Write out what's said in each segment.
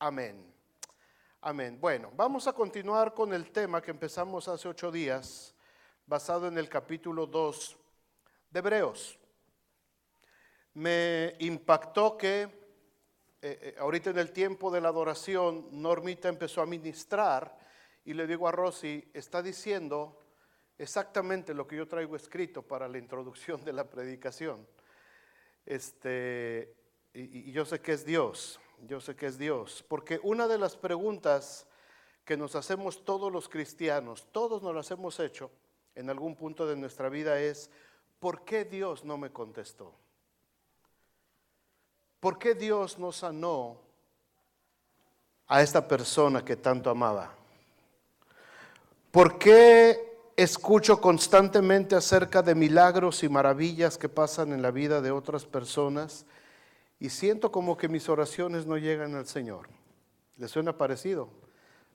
Amén. Amén. Bueno, vamos a continuar con el tema que empezamos hace 8 días, basado en el capítulo 2 de Hebreos. Me impactó que ahorita en el tiempo de la adoración, Normita empezó a ministrar y le digo a Rosy, está diciendo exactamente lo que yo traigo escrito para la introducción de la predicación. Y yo sé que es Dios. Yo sé que es Dios, porque una de las preguntas que nos hacemos todos los cristianos, todos nos las hemos hecho en algún punto de nuestra vida es, ¿por qué Dios no me contestó? ¿Por qué Dios no sanó a esta persona que tanto amaba? ¿Por qué escucho constantemente acerca de milagros y maravillas que pasan en la vida de otras personas? Y siento como que mis oraciones no llegan al Señor. ¿Les suena parecido?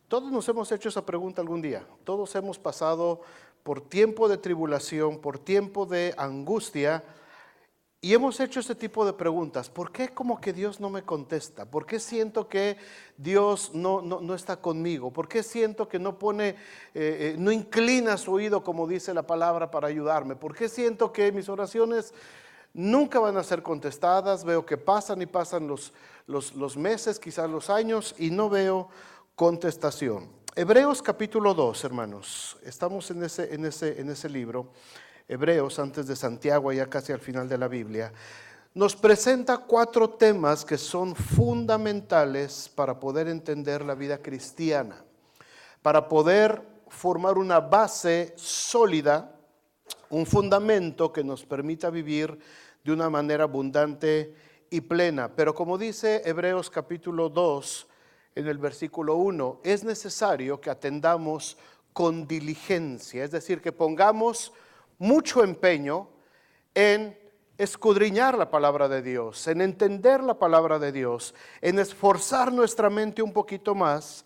Todos nos hemos hecho esa pregunta algún día. Todos hemos pasado por tiempo de tribulación, por tiempo de angustia, y hemos hecho ese tipo de preguntas. ¿Por qué como que Dios no me contesta? ¿Por qué siento que Dios no está conmigo? ¿Por qué siento que no no inclina su oído, como dice la palabra, para ayudarme? ¿Por qué siento que mis oraciones nunca van a ser contestadas? Veo que pasan y pasan los meses, quizás los años, y no veo contestación. Hebreos capítulo 2, hermanos. Estamos en ese libro. Hebreos, antes de Santiago, ya casi al final de la Biblia. Nos presenta 4 temas que son fundamentales para poder entender la vida cristiana, para poder formar una base sólida, un fundamento que nos permita vivir de una manera abundante y plena. Pero como dice Hebreos capítulo 2, en el versículo 1, es necesario que atendamos con diligencia, es decir, que pongamos mucho empeño en escudriñar la palabra de Dios, en entender la palabra de Dios, en esforzar nuestra mente un poquito más.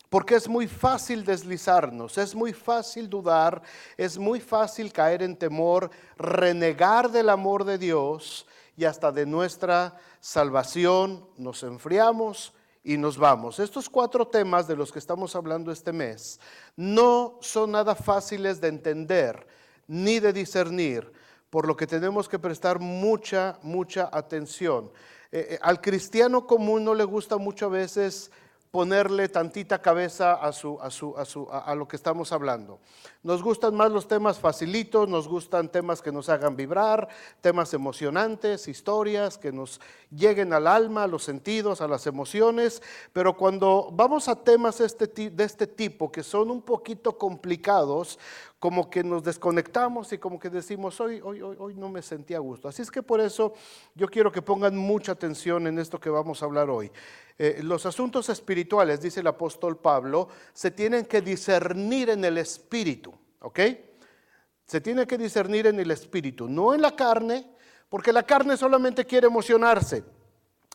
Porque es muy fácil deslizarnos, es muy fácil dudar, es muy fácil caer en temor, renegar del amor de Dios y hasta de nuestra salvación. Nos enfriamos y nos vamos. Estos 4 temas de los que estamos hablando este mes no son nada fáciles de entender ni de discernir, por lo que tenemos que prestar mucha atención. Al cristiano común no le gusta mucho a veces ponerle tantita cabeza a lo que estamos hablando. Nos gustan más los temas facilitos, nos gustan temas que nos hagan vibrar, temas emocionantes, historias que nos lleguen al alma, a los sentidos, a las emociones, pero cuando vamos a temas de este tipo que son un poquito complicados, como que nos desconectamos y como que decimos, hoy no me sentí a gusto. Así es que por eso yo quiero que pongan mucha atención en esto que vamos a hablar hoy. Los asuntos espirituales, dice el apóstol Pablo, se tienen que discernir en el espíritu, ¿ok? Se tiene que discernir en el espíritu, no en la carne, porque la carne solamente quiere emocionarse,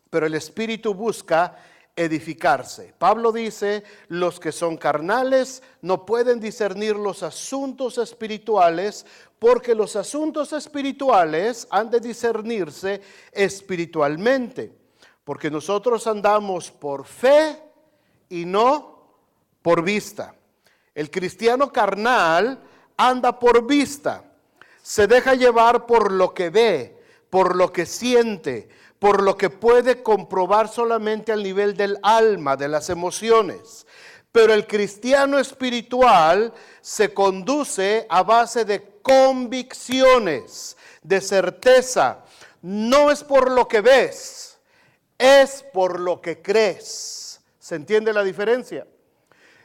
pero el espíritu busca edificarse. Pablo dice, los que son carnales no pueden discernir los asuntos espirituales, porque los asuntos espirituales han de discernirse espiritualmente. Porque nosotros andamos por fe y no por vista. El cristiano carnal anda por vista, se deja llevar por lo que ve, por lo que siente, por lo que puede comprobar solamente al nivel del alma, de las emociones. Pero el cristiano espiritual se conduce a base de convicciones, de certeza. No es por lo que ves, es por lo que crees. ¿Se entiende la diferencia?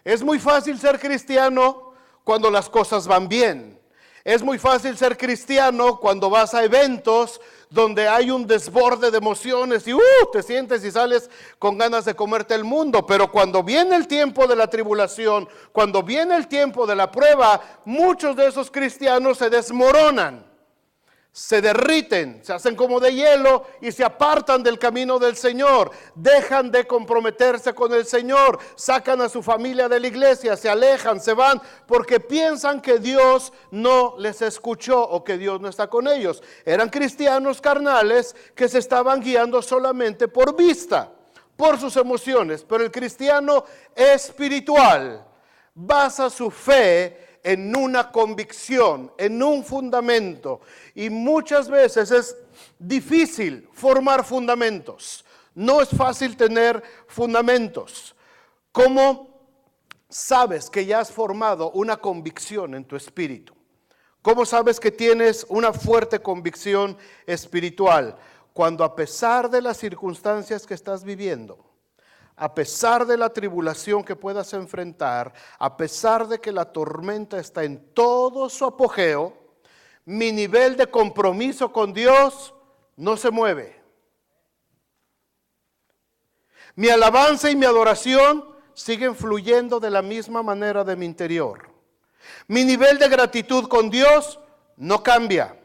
Es muy fácil ser cristiano cuando las cosas van bien. Es muy fácil ser cristiano cuando vas a eventos donde hay un desborde de emociones y te sientes y sales con ganas de comerte el mundo. Pero cuando viene el tiempo de la tribulación, cuando viene el tiempo de la prueba, muchos de esos cristianos se desmoronan, se derriten, se hacen como de hielo y se apartan del camino del Señor, dejan de comprometerse con el Señor, sacan a su familia de la iglesia, se alejan, se van, porque piensan que Dios no les escuchó o que Dios no está con ellos. Eran cristianos carnales que se estaban guiando solamente por vista, por sus emociones, pero el cristiano espiritual basa su fe en una convicción, en un fundamento. Y muchas veces es difícil formar fundamentos. No es fácil tener fundamentos. ¿Cómo sabes que ya has formado una convicción en tu espíritu? ¿Cómo sabes que tienes una fuerte convicción espiritual? Cuando a pesar de las circunstancias que estás viviendo, a pesar de la tribulación que puedas enfrentar, a pesar de que la tormenta está en todo su apogeo, mi nivel de compromiso con Dios no se mueve. Mi alabanza y mi adoración siguen fluyendo de la misma manera de mi interior. Mi nivel de gratitud con Dios no cambia.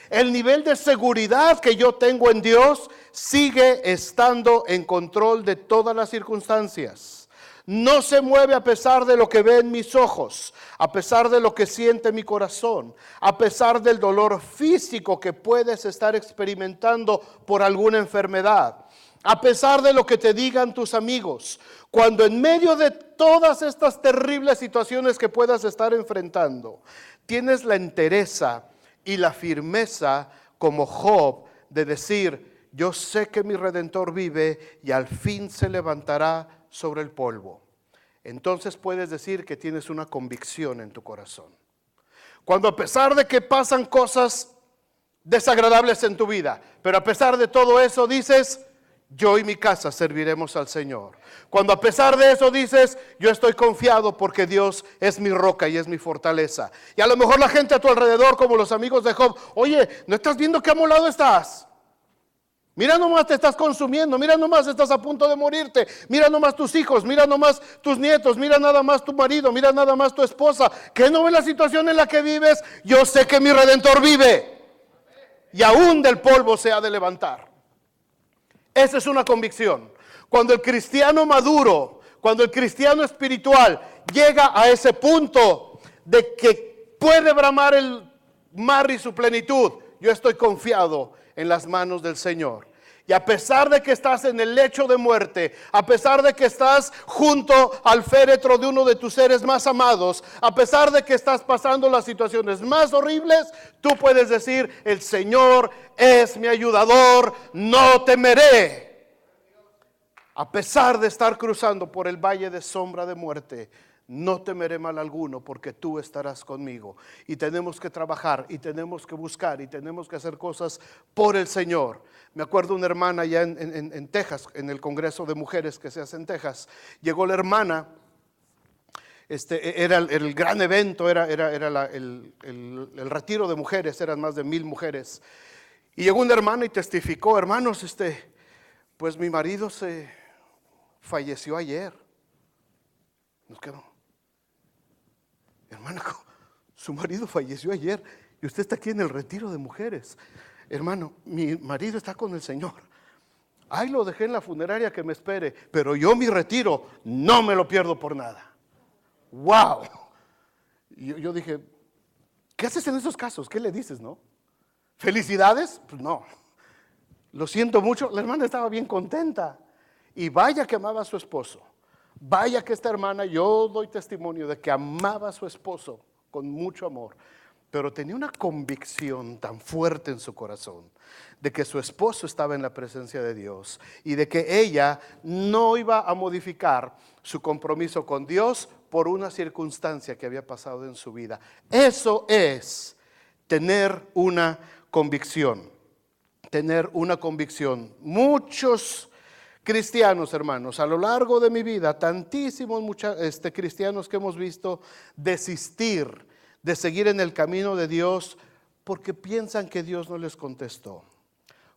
El nivel de seguridad que yo tengo en Dios sigue estando en control de todas las circunstancias. No se mueve a pesar de lo que ven mis ojos, a pesar de lo que siente mi corazón, a pesar del dolor físico que puedes estar experimentando por alguna enfermedad, a pesar de lo que te digan tus amigos. Cuando en medio de todas estas terribles situaciones que puedas estar enfrentando, tienes la entereza y la firmeza como Job de decir: yo sé que mi Redentor vive y al fin se levantará sobre el polvo. Entonces puedes decir que tienes una convicción en tu corazón. Cuando a pesar de que pasan cosas desagradables en tu vida, pero a pesar de todo eso dices: yo y mi casa serviremos al Señor. Cuando a pesar de eso dices: yo estoy confiado porque Dios es mi roca y es mi fortaleza. Y a lo mejor la gente a tu alrededor, como los amigos de Job: oye, ¿no estás viendo qué amolado estás? Mira nomás, te estás consumiendo, mira nomás, estás a punto de morirte, mira nomás tus hijos, mira nomás tus nietos, mira nada más tu marido, mira nada más tu esposa. ¿Qué no ves la situación en la que vives? Yo sé que mi Redentor vive y aún del polvo se ha de levantar. Esa es una convicción. Cuando el cristiano maduro, cuando el cristiano espiritual llega a ese punto de que puede bramar el mar y su plenitud, yo estoy confiado en las manos del Señor. Y a pesar de que estás en el lecho de muerte, a pesar de que estás junto al féretro de uno de tus seres más amados, a pesar de que estás pasando las situaciones más horribles, tú puedes decir: el Señor es mi ayudador, no temeré. A pesar de estar cruzando por el valle de sombra de muerte, no temeré mal alguno, porque tú estarás conmigo. Y tenemos que trabajar, y tenemos que buscar, y tenemos que hacer cosas por el Señor. Me acuerdo una hermana allá en Texas, en el Congreso de Mujeres que se hace en Texas. Llegó la hermana, era el gran evento, era el retiro de mujeres, eran más de 1,000 mujeres. Y llegó una hermana y testificó: hermanos, pues mi marido se falleció ayer. Nos quedó: hermana, su marido falleció ayer y usted está aquí en el retiro de mujeres. Hermano, mi marido está con el Señor. Ahí lo dejé en la funeraria que me espere, pero yo mi retiro no me lo pierdo por nada. ¡Wow! Yo dije: ¿qué haces en esos casos? ¿Qué le dices, no? ¿Felicidades? Pues no. Lo siento mucho. La hermana estaba bien contenta. Y vaya que amaba a su esposo. Vaya que esta hermana, yo doy testimonio de que amaba a su esposo con mucho amor, pero tenía una convicción tan fuerte en su corazón de que su esposo estaba en la presencia de Dios y de que ella no iba a modificar su compromiso con Dios por una circunstancia que había pasado en su vida. Eso es tener una convicción. Tener una convicción. Muchos cristianos, hermanos, a lo largo de mi vida, tantísimos cristianos que hemos visto desistir de seguir en el camino de Dios porque piensan que Dios no les contestó,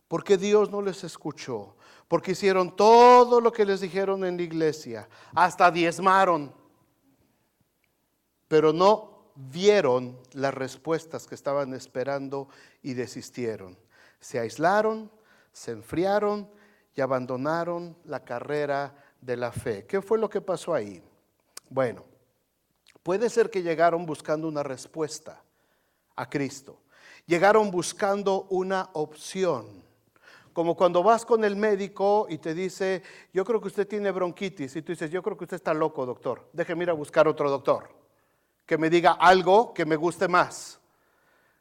porque Dios no les escuchó, porque hicieron todo lo que les dijeron en la iglesia, hasta diezmaron, pero no vieron las respuestas que estaban esperando y desistieron. Se aislaron, se enfriaron y abandonaron la carrera de la fe. ¿Qué fue lo que pasó ahí? Bueno, puede ser que llegaron buscando una respuesta a Cristo. Llegaron buscando una opción. Como cuando vas con el médico y te dice, yo creo que usted tiene bronquitis. Y tú dices, yo creo que usted está loco, doctor. Déjeme ir a buscar otro doctor que me diga algo que me guste más,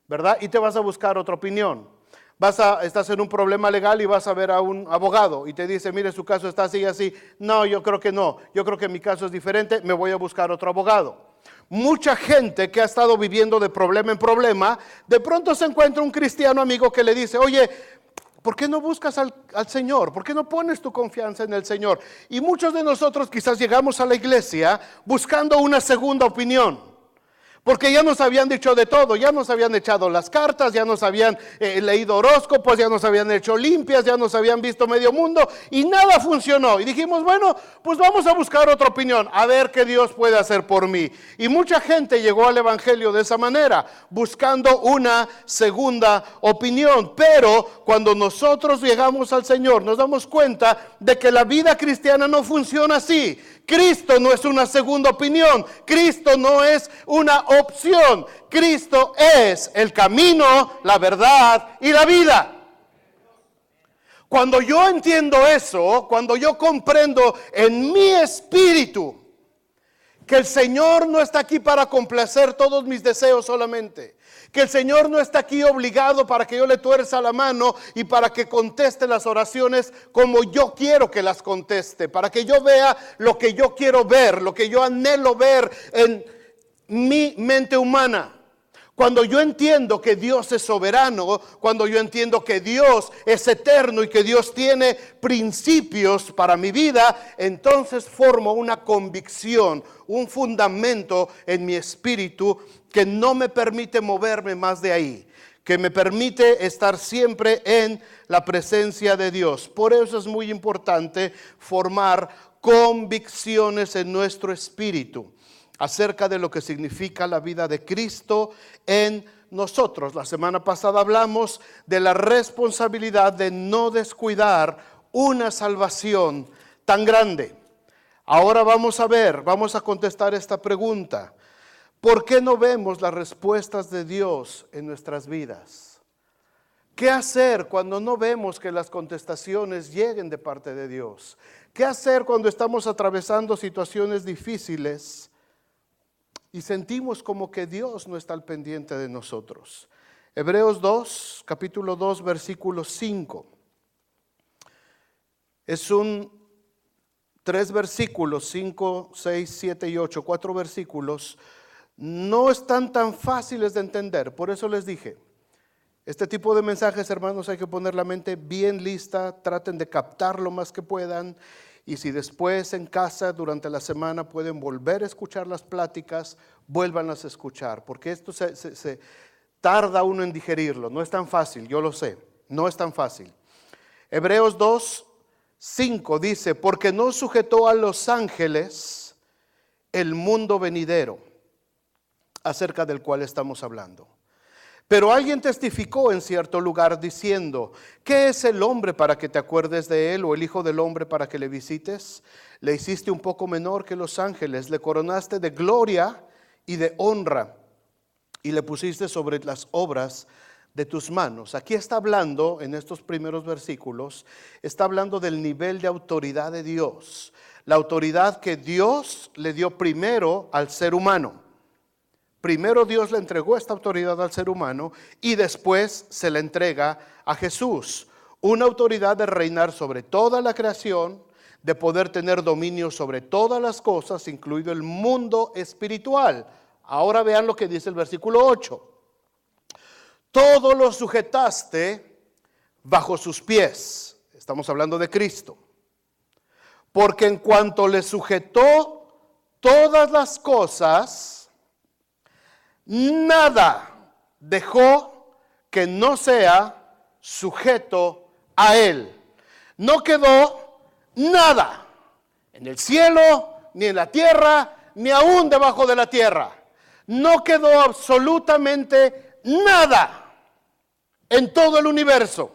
¿verdad? Y te vas a buscar otra opinión. Estás en un problema legal y vas a ver a un abogado y te dice, mire, su caso está así y así. No, yo creo que no. Yo creo que mi caso es diferente, me voy a buscar otro abogado. Mucha gente que ha estado viviendo de problema en problema, de pronto se encuentra un cristiano amigo que le dice, oye, ¿por qué no buscas al Señor? ¿Por qué no pones tu confianza en el Señor? Y muchos de nosotros quizás llegamos a la iglesia buscando una segunda opinión. Porque ya nos habían dicho de todo, ya nos habían echado las cartas, ya nos habían leído horóscopos, ya nos habían hecho limpias, ya nos habían visto medio mundo y nada funcionó. Y dijimos, bueno, pues vamos a buscar otra opinión, a ver qué Dios puede hacer por mí. Y mucha gente llegó al evangelio de esa manera, buscando una segunda opinión. Pero cuando nosotros llegamos al Señor, nos damos cuenta de que la vida cristiana no funciona así. Cristo no es una segunda opinión, Cristo no es una opción, Cristo es el camino, la verdad y la vida. Cuando yo entiendo eso, cuando yo comprendo en mi espíritu que el Señor no está aquí para complacer todos mis deseos solamente, que el Señor no está aquí obligado para que yo le tuerza la mano y para que conteste las oraciones como yo quiero que las conteste, para que yo vea lo que yo quiero ver, lo que yo anhelo ver en mi mente humana. Cuando yo entiendo que Dios es soberano, cuando yo entiendo que Dios es eterno y que Dios tiene principios para mi vida, entonces formo una convicción, un fundamento en mi espíritu que no me permite moverme más de ahí, que me permite estar siempre en la presencia de Dios. Por eso es muy importante formar convicciones en nuestro espíritu acerca de lo que significa la vida de Cristo en nosotros. La semana pasada hablamos de la responsabilidad de no descuidar una salvación tan grande. Ahora vamos a contestar esta pregunta. ¿Por qué no vemos las respuestas de Dios en nuestras vidas? ¿Qué hacer cuando no vemos que las contestaciones lleguen de parte de Dios? ¿Qué hacer cuando estamos atravesando situaciones difíciles y sentimos como que Dios no está al pendiente de nosotros? Hebreos 2, capítulo 2, versículo 5. Es 3 versículos, 5, 6, 7 y 8, 4 versículos. No están tan fáciles de entender, por eso les dije, este tipo de mensajes, hermanos, hay que poner la mente bien lista, traten de captar lo más que puedan, y si después en casa durante la semana pueden volver a escuchar las pláticas, vuélvanlas a escuchar, porque esto se tarda uno en digerirlo, no es tan fácil, yo lo sé, no es tan fácil. Hebreos 2, 5 dice, porque no sujetó a los ángeles el mundo venidero, acerca del cual estamos hablando. Pero alguien testificó en cierto lugar diciendo, ¿qué es el hombre para que te acuerdes de él, o el hijo del hombre para que le visites? Le hiciste un poco menor que los ángeles, le coronaste de gloria y de honra, y le pusiste sobre las obras de tus manos. Aquí está hablando, en estos primeros versículos, está hablando del nivel de autoridad de Dios, la autoridad que Dios le dio primero al ser humano. Primero Dios le entregó esta autoridad al ser humano y después se la entrega a Jesús. Una autoridad de reinar sobre toda la creación, de poder tener dominio sobre todas las cosas, incluido el mundo espiritual. Ahora vean lo que dice el versículo 8. Todo lo sujetaste bajo sus pies. Estamos hablando de Cristo. Porque en cuanto le sujetó todas las cosas, nada dejó que no sea sujeto a él. No quedó nada en el cielo, ni en la tierra, ni aún debajo de la tierra. No quedó absolutamente nada en todo el universo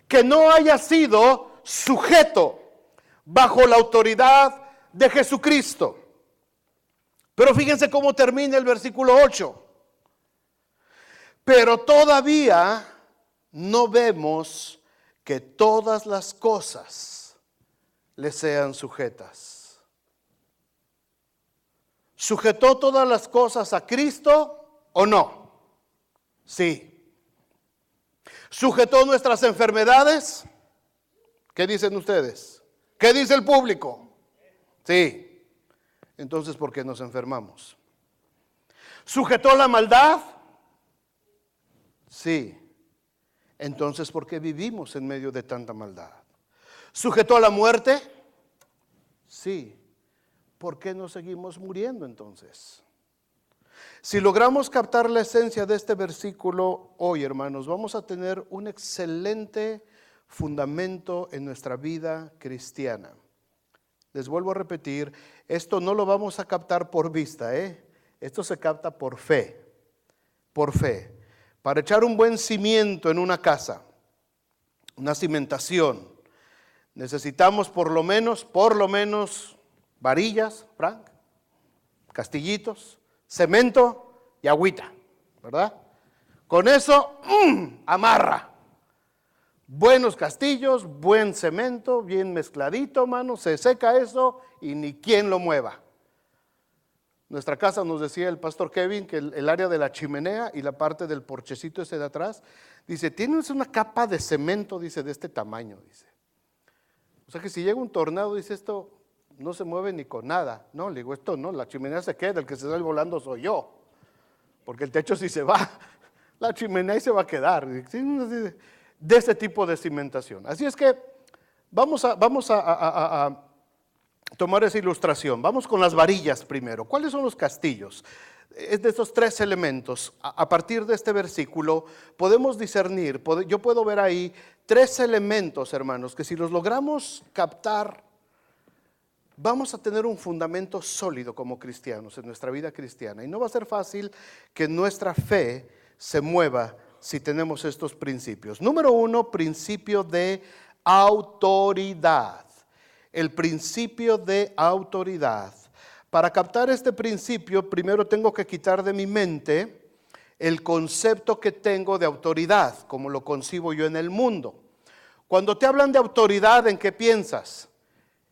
que no haya sido sujeto bajo la autoridad de Jesucristo. Pero fíjense cómo termina el versículo 8. Pero todavía no vemos que todas las cosas le sean sujetas. ¿Sujetó todas las cosas a Cristo o no? Sí. ¿Sujetó nuestras enfermedades? ¿Qué dicen ustedes? ¿Qué dice el público? Sí. Entonces, ¿por qué nos enfermamos? ¿Sujetó la maldad? Sí. Entonces, ¿por qué vivimos en medio de tanta maldad? ¿Sujetó la muerte? Sí. ¿Por qué no seguimos muriendo entonces? Si logramos captar la esencia de este versículo hoy, hermanos, vamos a tener un excelente fundamento en nuestra vida cristiana. Les vuelvo a repetir, esto no lo vamos a captar por vista, esto se capta por fe, por fe. Para echar un buen cimiento en una casa, una cimentación, necesitamos por lo menos varillas, Frank, castillitos, cemento y agüita, ¿verdad? Con eso, amarra. Buenos castillos, buen cemento, bien mezcladito, mano, se seca eso y ni quien lo mueva. Nuestra casa, nos decía el pastor Kevin, que el área de la chimenea y la parte del porchecito ese de atrás, dice, tienes una capa de cemento, dice, de este tamaño, dice. O sea que si llega un tornado, dice, esto no se mueve ni con nada. No, le digo, esto no, la chimenea se queda, el que se sale volando soy yo. Porque el techo si se va, la chimenea ahí se va a quedar. De ese tipo de cimentación. Así es que vamos a tomar esa ilustración. Vamos con las varillas primero. ¿Cuáles son los castillos? Es de estos tres elementos. A partir de este versículo podemos discernir, yo puedo ver ahí tres elementos, hermanos, que si los logramos captar, vamos a tener un fundamento sólido como cristianos en nuestra vida cristiana. Y no va a ser fácil que nuestra fe se mueva si tenemos estos principios. Número uno, principio de autoridad. El principio de autoridad. Para captar este principio, primero tengo que quitar de mi mente el concepto que tengo de autoridad, como lo concibo yo en el mundo. Cuando te hablan de autoridad, ¿en qué piensas?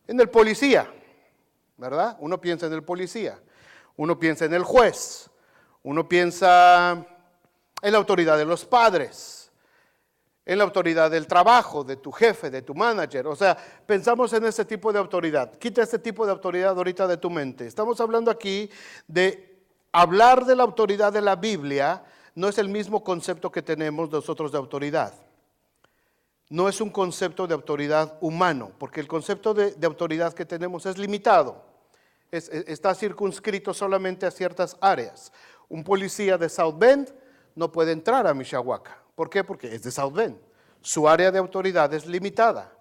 En el policía, ¿verdad? Uno piensa en el policía, uno piensa en el juez, uno piensa en la autoridad de los padres, en la autoridad del trabajo, de tu jefe, de tu manager. O sea, pensamos en ese tipo de autoridad. Quita este tipo de autoridad ahorita de tu mente. Estamos hablando aquí de hablar de la autoridad de la Biblia. No es el mismo concepto que tenemos nosotros de autoridad. No es un concepto de autoridad humano, porque el concepto de autoridad que tenemos es limitado. Está circunscrito solamente a ciertas áreas. Un policía de South Bend no puede entrar a Mishawaka. ¿Por qué? Porque es de South Bend. Su área de autoridad es limitada,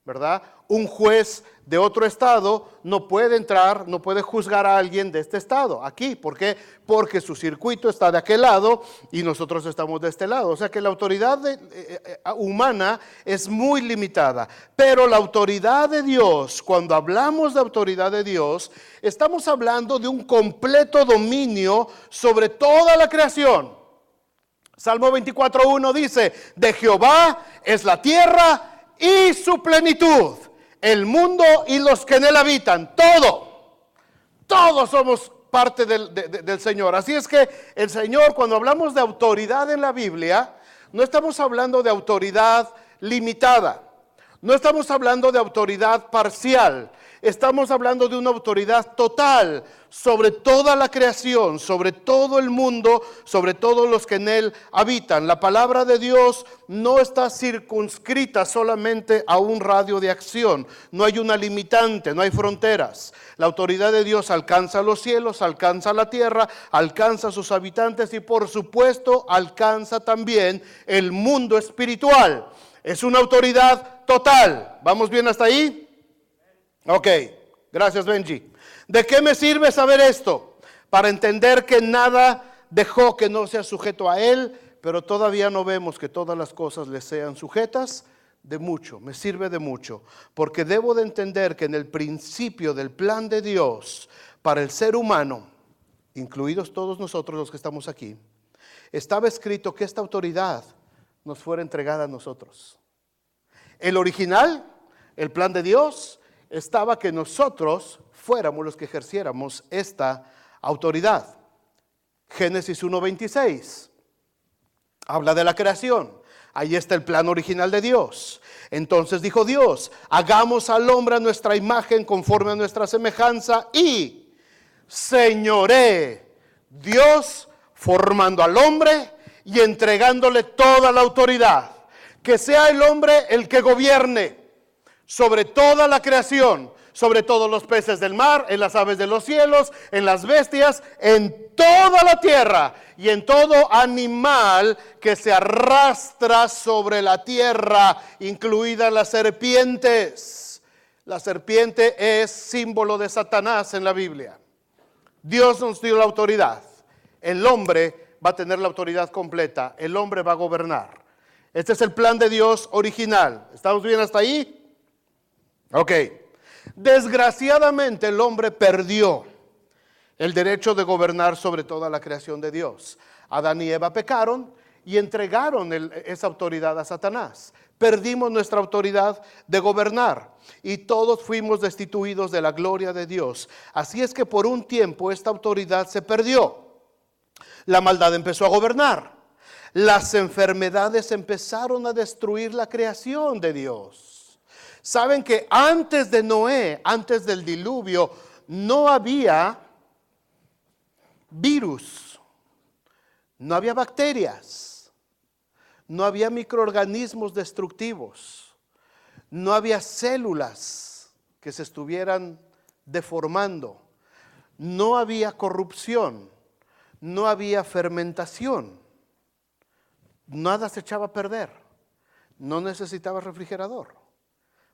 ¿verdad? Un juez de otro estado no puede entrar, no puede juzgar a alguien de este estado, aquí. ¿Por qué? Porque su circuito está de aquel lado y nosotros estamos de este lado. O sea que la autoridad humana es muy limitada. Pero la autoridad de Dios, cuando hablamos de autoridad de Dios, estamos hablando de un completo dominio sobre toda la creación. Salmo 24:1 dice, de Jehová es la tierra y su plenitud, el mundo y los que en él habitan, todos somos parte del Señor. Así es que el Señor, cuando hablamos de autoridad en la Biblia, no estamos hablando de autoridad limitada, no estamos hablando de autoridad parcial, estamos hablando de una autoridad total sobre toda la creación, sobre todo el mundo, sobre todos los que en él habitan. La palabra de Dios no está circunscrita solamente a un radio de acción. No hay una limitante, no hay fronteras. La autoridad de Dios alcanza los cielos, alcanza la tierra, alcanza a sus habitantes y por supuesto alcanza también el mundo espiritual. Es una autoridad total. ¿Vamos bien hasta ahí? Ok, gracias Benji. ¿De qué me sirve saber esto? Para entender que nada dejó que no sea sujeto a él, pero todavía no vemos que todas las cosas le sean sujetas. De mucho, me sirve de mucho, porque debo de entender que en el principio del plan de Dios para el ser humano, incluidos todos nosotros los que estamos aquí, estaba escrito que esta autoridad nos fuera entregada a nosotros. El original, el plan de Dios, estaba que nosotros fuéramos los que ejerciéramos esta autoridad. Génesis 1:26 habla de la creación. Ahí está el plan original de Dios. Entonces dijo Dios: hagamos al hombre a nuestra imagen, conforme a nuestra semejanza, y señoree. Dios formando al hombre y entregándole toda la autoridad. Que sea el hombre el que gobierne sobre toda la creación, sobre todos los peces del mar, en las aves de los cielos, en las bestias, en toda la tierra y en todo animal que se arrastra sobre la tierra, incluidas las serpientes. La serpiente es símbolo de Satanás en la Biblia. Dios nos dio la autoridad. El hombre va a tener la autoridad completa. El hombre va a gobernar. Este es el plan de Dios original. ¿Estamos bien hasta ahí? Ok. Desgraciadamente el hombre perdió el derecho de gobernar sobre toda la creación de Dios. Adán y Eva pecaron y entregaron esa autoridad a Satanás. Perdimos nuestra autoridad de gobernar y todos fuimos destituidos de la gloria de Dios. Así es que por un tiempo esta autoridad se perdió. La maldad empezó a gobernar. Las enfermedades empezaron a destruir la creación de Dios. Saben que antes de Noé, antes del diluvio, no había virus, no había bacterias, no había microorganismos destructivos, no había células que se estuvieran deformando, no había corrupción, no había fermentación, nada se echaba a perder, no necesitaba refrigerador.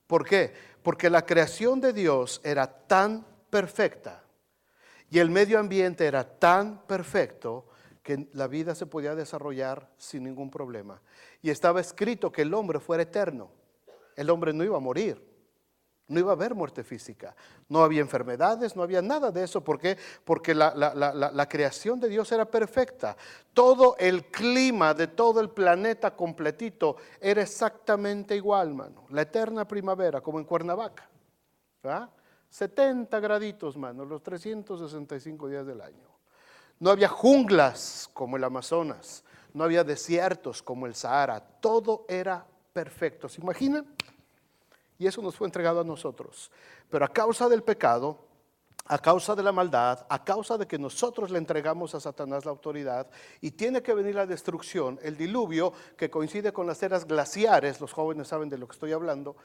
¿Por qué? Porque la creación de Dios era tan perfecta y el medio ambiente era tan perfecto que la vida se podía desarrollar sin ningún problema. Y estaba escrito que el hombre fuera eterno. El hombre no iba a morir. No iba a haber muerte física. No había enfermedades, no había nada de eso. ¿Por qué? Porque la creación de Dios era perfecta. Todo el clima de todo el planeta completito era exactamente igual, mano. La eterna primavera, como en Cuernavaca. ¿Verdad? 70 graditos, mano, los 365 días del año. No había junglas como el Amazonas. No había desiertos como el Sahara. Todo era perfecto. ¿Se imaginan? Y eso nos fue entregado a nosotros. Pero a causa del pecado, a causa de la maldad, a causa de que nosotros le entregamos a Satanás la autoridad, y tiene que venir la destrucción, el diluvio, que coincide con las eras glaciares. Los jóvenes saben de lo que estoy hablando,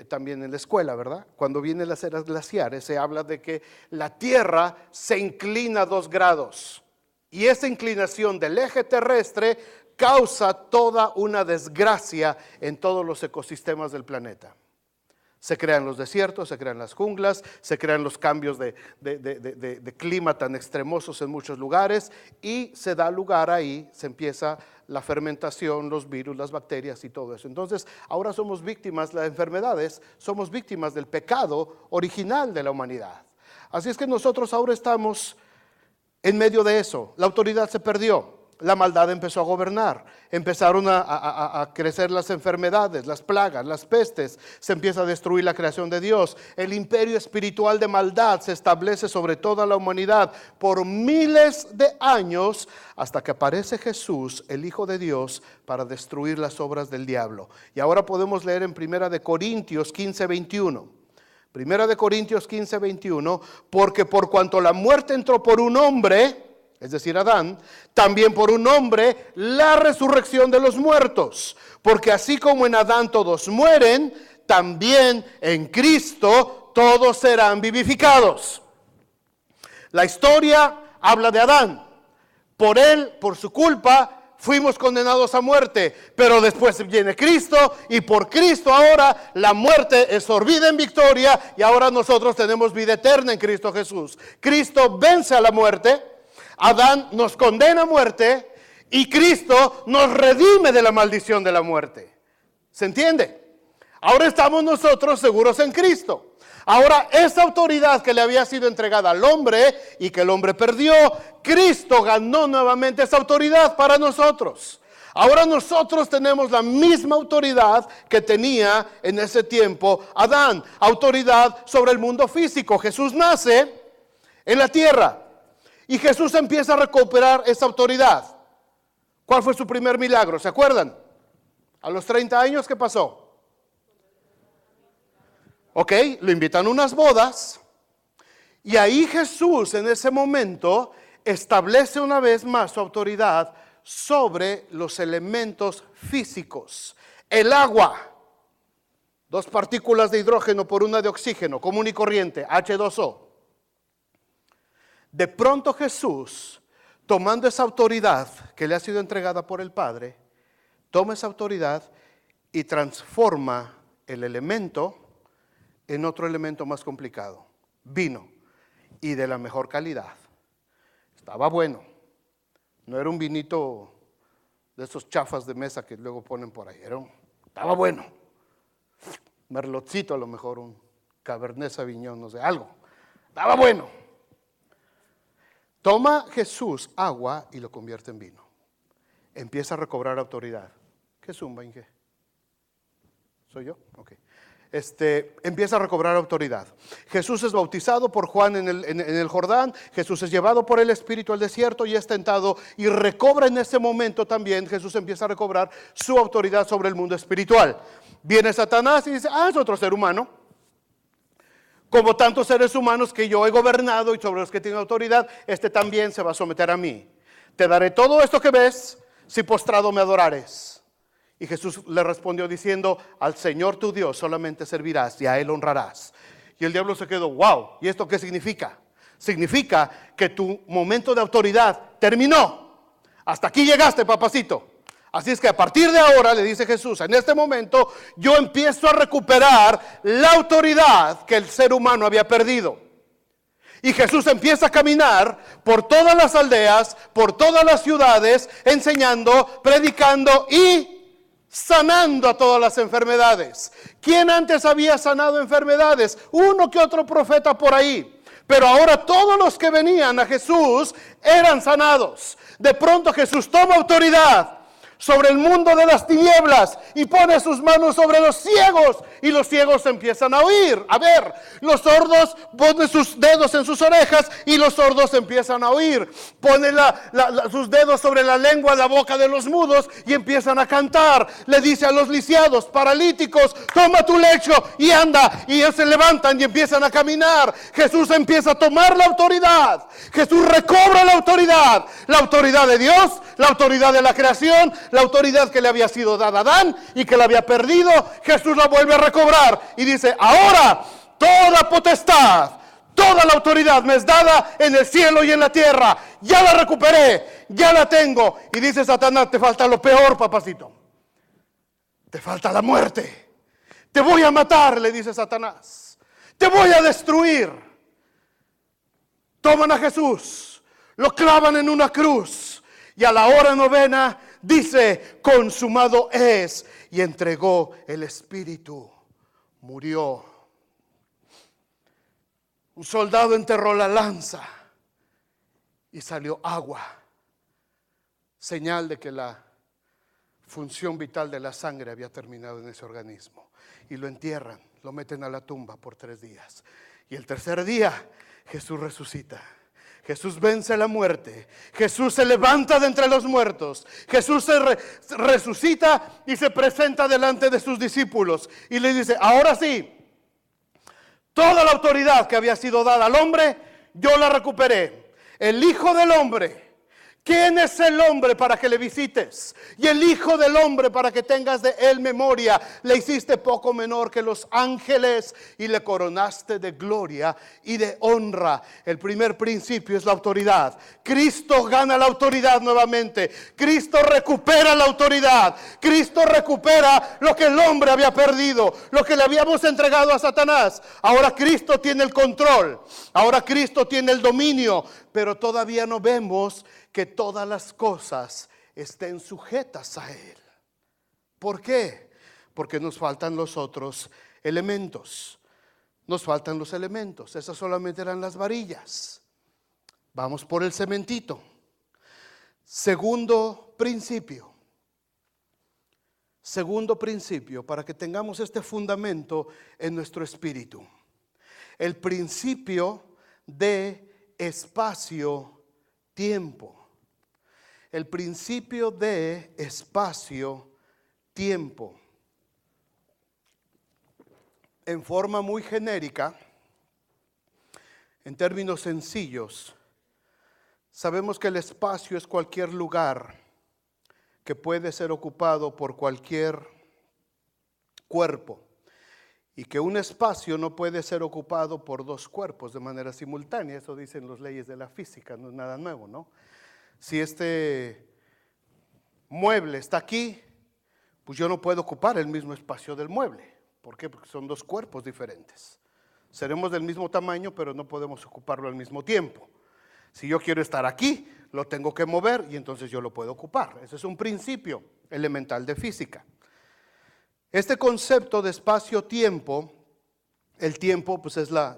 también en la escuela, ¿verdad? Cuando vienen las eras glaciares, se habla de que la tierra se inclina 2 grados. Y esa inclinación del eje terrestre causa toda una desgracia en todos los ecosistemas del planeta. Se crean los desiertos, se crean las junglas, se crean los cambios de clima tan extremosos en muchos lugares, y se da lugar ahí, se empieza la fermentación, los virus, las bacterias y todo eso. Entonces, ahora somos víctimas de las enfermedades, somos víctimas del pecado original de la humanidad. Así es que nosotros ahora estamos en medio de eso. La autoridad se perdió. La maldad empezó a gobernar, empezaron a crecer las enfermedades, las plagas, las pestes, se empieza a destruir la creación de Dios. El imperio espiritual de maldad se establece sobre toda la humanidad por miles de años, hasta que aparece Jesús, el Hijo de Dios, para destruir las obras del diablo. Y ahora podemos leer en 1 Corintios 15:21. 1 Corintios 15:21, porque por cuanto la muerte entró por un hombre, es decir, Adán, también por un hombre la resurrección de los muertos. Porque así como en Adán todos mueren, también en Cristo todos serán vivificados. La historia habla de Adán. Por él, por su culpa, fuimos condenados a muerte. Pero después viene Cristo, y por Cristo ahora la muerte es sorbida en victoria, y ahora nosotros tenemos vida eterna en Cristo Jesús. Cristo vence a la muerte. Adán nos condena a muerte y Cristo nos redime de la maldición de la muerte. ¿Se entiende? Ahora estamos nosotros seguros en Cristo. Ahora esa autoridad que le había sido entregada al hombre y que el hombre perdió, Cristo ganó nuevamente esa autoridad para nosotros. Ahora nosotros tenemos la misma autoridad que tenía en ese tiempo Adán, autoridad sobre el mundo físico. Jesús nace en la tierra y Jesús empieza a recuperar esa autoridad. ¿Cuál fue su primer milagro? ¿Se acuerdan? A los 30 años, ¿qué pasó? Ok, lo invitan a unas bodas y ahí Jesús en ese momento establece una vez más su autoridad sobre los elementos físicos. El agua, 2 partículas de hidrógeno por una de oxígeno, común y corriente, H2O. De pronto Jesús, tomando esa autoridad que le ha sido entregada por el Padre, toma esa autoridad y transforma el elemento en otro elemento más complicado, vino, y de la mejor calidad. Estaba bueno. No era un vinito de esos chafas de mesa que luego ponen por ahí. Estaba bueno. Merlotcito a lo mejor, un Cabernet Sauvignon, no sé, algo. Estaba bueno. Toma Jesús agua y lo convierte en vino. Empieza a recobrar autoridad. ¿Qué zumba, Inge? ¿Soy yo? Ok. Empieza a recobrar autoridad. Jesús es bautizado por Juan en el Jordán. Jesús es llevado por el Espíritu al desierto y es tentado y recobra en ese momento también. Jesús empieza a recobrar su autoridad sobre el mundo espiritual. Viene Satanás y dice, es otro ser humano, como tantos seres humanos que yo he gobernado y sobre los que tengo autoridad, también se va a someter a mí. Te daré todo esto que ves si postrado me adorares. Y Jesús le respondió diciendo, al Señor tu Dios solamente servirás y a Él honrarás. Y el diablo se quedó, wow, ¿y esto qué significa? Significa que tu momento de autoridad terminó. Hasta aquí llegaste, papacito. Así es que a partir de ahora, le dice Jesús, en este momento yo empiezo a recuperar la autoridad que el ser humano había perdido. Y Jesús empieza a caminar por todas las aldeas, por todas las ciudades, enseñando, predicando y sanando a todas las enfermedades. ¿Quién antes había sanado enfermedades? Uno que otro profeta por ahí. Pero ahora todos los que venían a Jesús eran sanados. De pronto Jesús toma autoridad sobre el mundo de las tinieblas y pone sus manos sobre los ciegos y los ciegos empiezan a oír, a ver. Los sordos ponen sus dedos en sus orejas y los sordos empiezan a oír. Pone sus dedos sobre la lengua, la boca de los mudos y empiezan a cantar. Le dice a los lisiados, paralíticos, toma tu lecho y anda. Y ellos se levantan y empiezan a caminar. Jesús empieza a tomar la autoridad. Jesús recobra la autoridad de Dios, la autoridad de la creación, la autoridad que le había sido dada a Adán y que la había perdido. Jesús la vuelve a recobrar y dice, ahora toda potestad, toda la autoridad me es dada en el cielo y en la tierra. Ya la recuperé, ya la tengo. Y dice Satanás, te falta lo peor, papacito. Te falta la muerte. Te voy a matar, le dice Satanás. Te voy a destruir. Toman a Jesús, lo clavan en una cruz y a la hora novena dice, consumado es, y entregó el espíritu. Murió. Un soldado enterró la lanza y salió agua, señal de que la función vital de la sangre había terminado en ese organismo. Y lo entierran, lo meten a la tumba por 3 días. Y el tercer día Jesús resucita. Jesús vence la muerte. Jesús se levanta de entre los muertos. Jesús se resucita y se presenta delante de sus discípulos. Y le dice, ahora sí, toda la autoridad que había sido dada al hombre, yo la recuperé. El Hijo del Hombre. ¿Quién es el hombre para que le visites? Y el Hijo del Hombre para que tengas de él memoria. Le hiciste poco menor que los ángeles y le coronaste de gloria y de honra. El primer principio es la autoridad. Cristo gana la autoridad nuevamente. Cristo recupera la autoridad. Cristo recupera lo que el hombre había perdido, lo que le habíamos entregado a Satanás. Ahora Cristo tiene el control. Ahora Cristo tiene el dominio. Pero todavía no vemos que todas las cosas estén sujetas a Él. ¿Por qué? Porque nos faltan los otros elementos. Nos faltan los elementos. Esas solamente eran las varillas. Vamos por el cementito. Segundo principio. Segundo principio, para que tengamos este fundamento en nuestro espíritu. El principio de espacio-tiempo. El principio de espacio-tiempo. En forma muy genérica, en términos sencillos, sabemos que el espacio es cualquier lugar que puede ser ocupado por cualquier cuerpo y que un espacio no puede ser ocupado por dos cuerpos de manera simultánea. Eso dicen las leyes de la física, no es nada nuevo, ¿no? Si este mueble está aquí, pues yo no puedo ocupar el mismo espacio del mueble. ¿Por qué? Porque son dos cuerpos diferentes. Seremos del mismo tamaño, pero no podemos ocuparlo al mismo tiempo. Si yo quiero estar aquí, lo tengo que mover y entonces yo lo puedo ocupar. Ese es un principio elemental de física. Este concepto de espacio-tiempo, el tiempo pues es la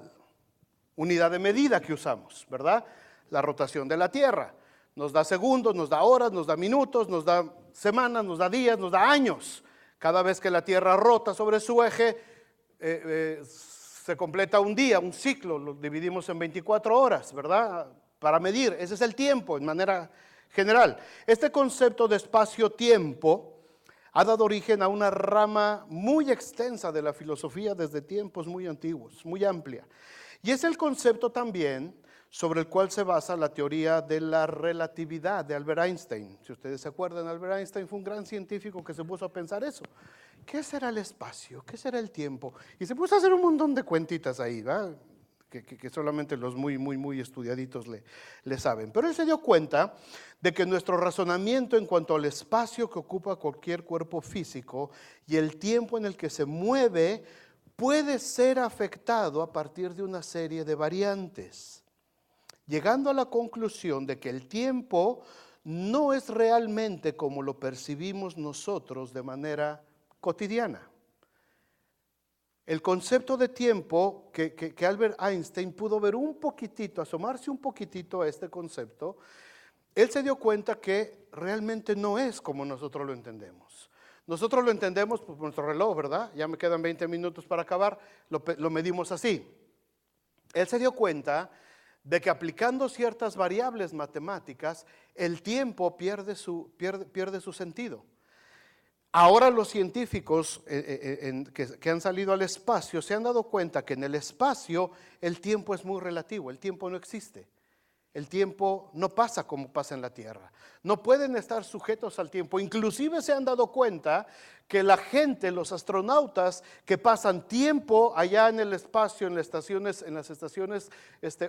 unidad de medida que usamos, ¿verdad? La rotación de la Tierra. Nos da segundos, nos da horas, nos da minutos, nos da semanas, nos da días, nos da años. Cada vez que la Tierra rota sobre su eje, se completa un día, un ciclo, lo dividimos en 24 horas, ¿verdad? Para medir, ese es el tiempo en manera general. Este concepto de espacio-tiempo ha dado origen a una rama muy extensa de la filosofía desde tiempos muy antiguos, muy amplia. Y es el concepto también sobre el cual se basa la teoría de la relatividad de Albert Einstein. Si ustedes se acuerdan, Albert Einstein fue un gran científico que se puso a pensar eso. ¿Qué será el espacio? ¿Qué será el tiempo? Y se puso a hacer un montón de cuentitas ahí, ¿verdad? Que solamente los muy estudiaditos le saben. Pero él se dio cuenta de que nuestro razonamiento en cuanto al espacio que ocupa cualquier cuerpo físico y el tiempo en el que se mueve puede ser afectado a partir de una serie de variantes, llegando a la conclusión de que el tiempo no es realmente como lo percibimos nosotros de manera cotidiana. El concepto de tiempo que Albert Einstein pudo ver un poquitito, asomarse un poquitito a este concepto, él se dio cuenta que realmente no es como nosotros lo entendemos. Nosotros lo entendemos por nuestro reloj, ¿verdad? Ya me quedan 20 minutos para acabar, lo medimos así. Él se dio cuenta de que aplicando ciertas variables matemáticas, el tiempo pierde su sentido. Ahora los científicos que han salido al espacio se han dado cuenta que en el espacio el tiempo es muy relativo, el tiempo no existe. El tiempo no pasa como pasa en la Tierra. No pueden estar sujetos al tiempo. Inclusive se han dado cuenta que la gente, los astronautas que pasan tiempo allá en el espacio, en las estaciones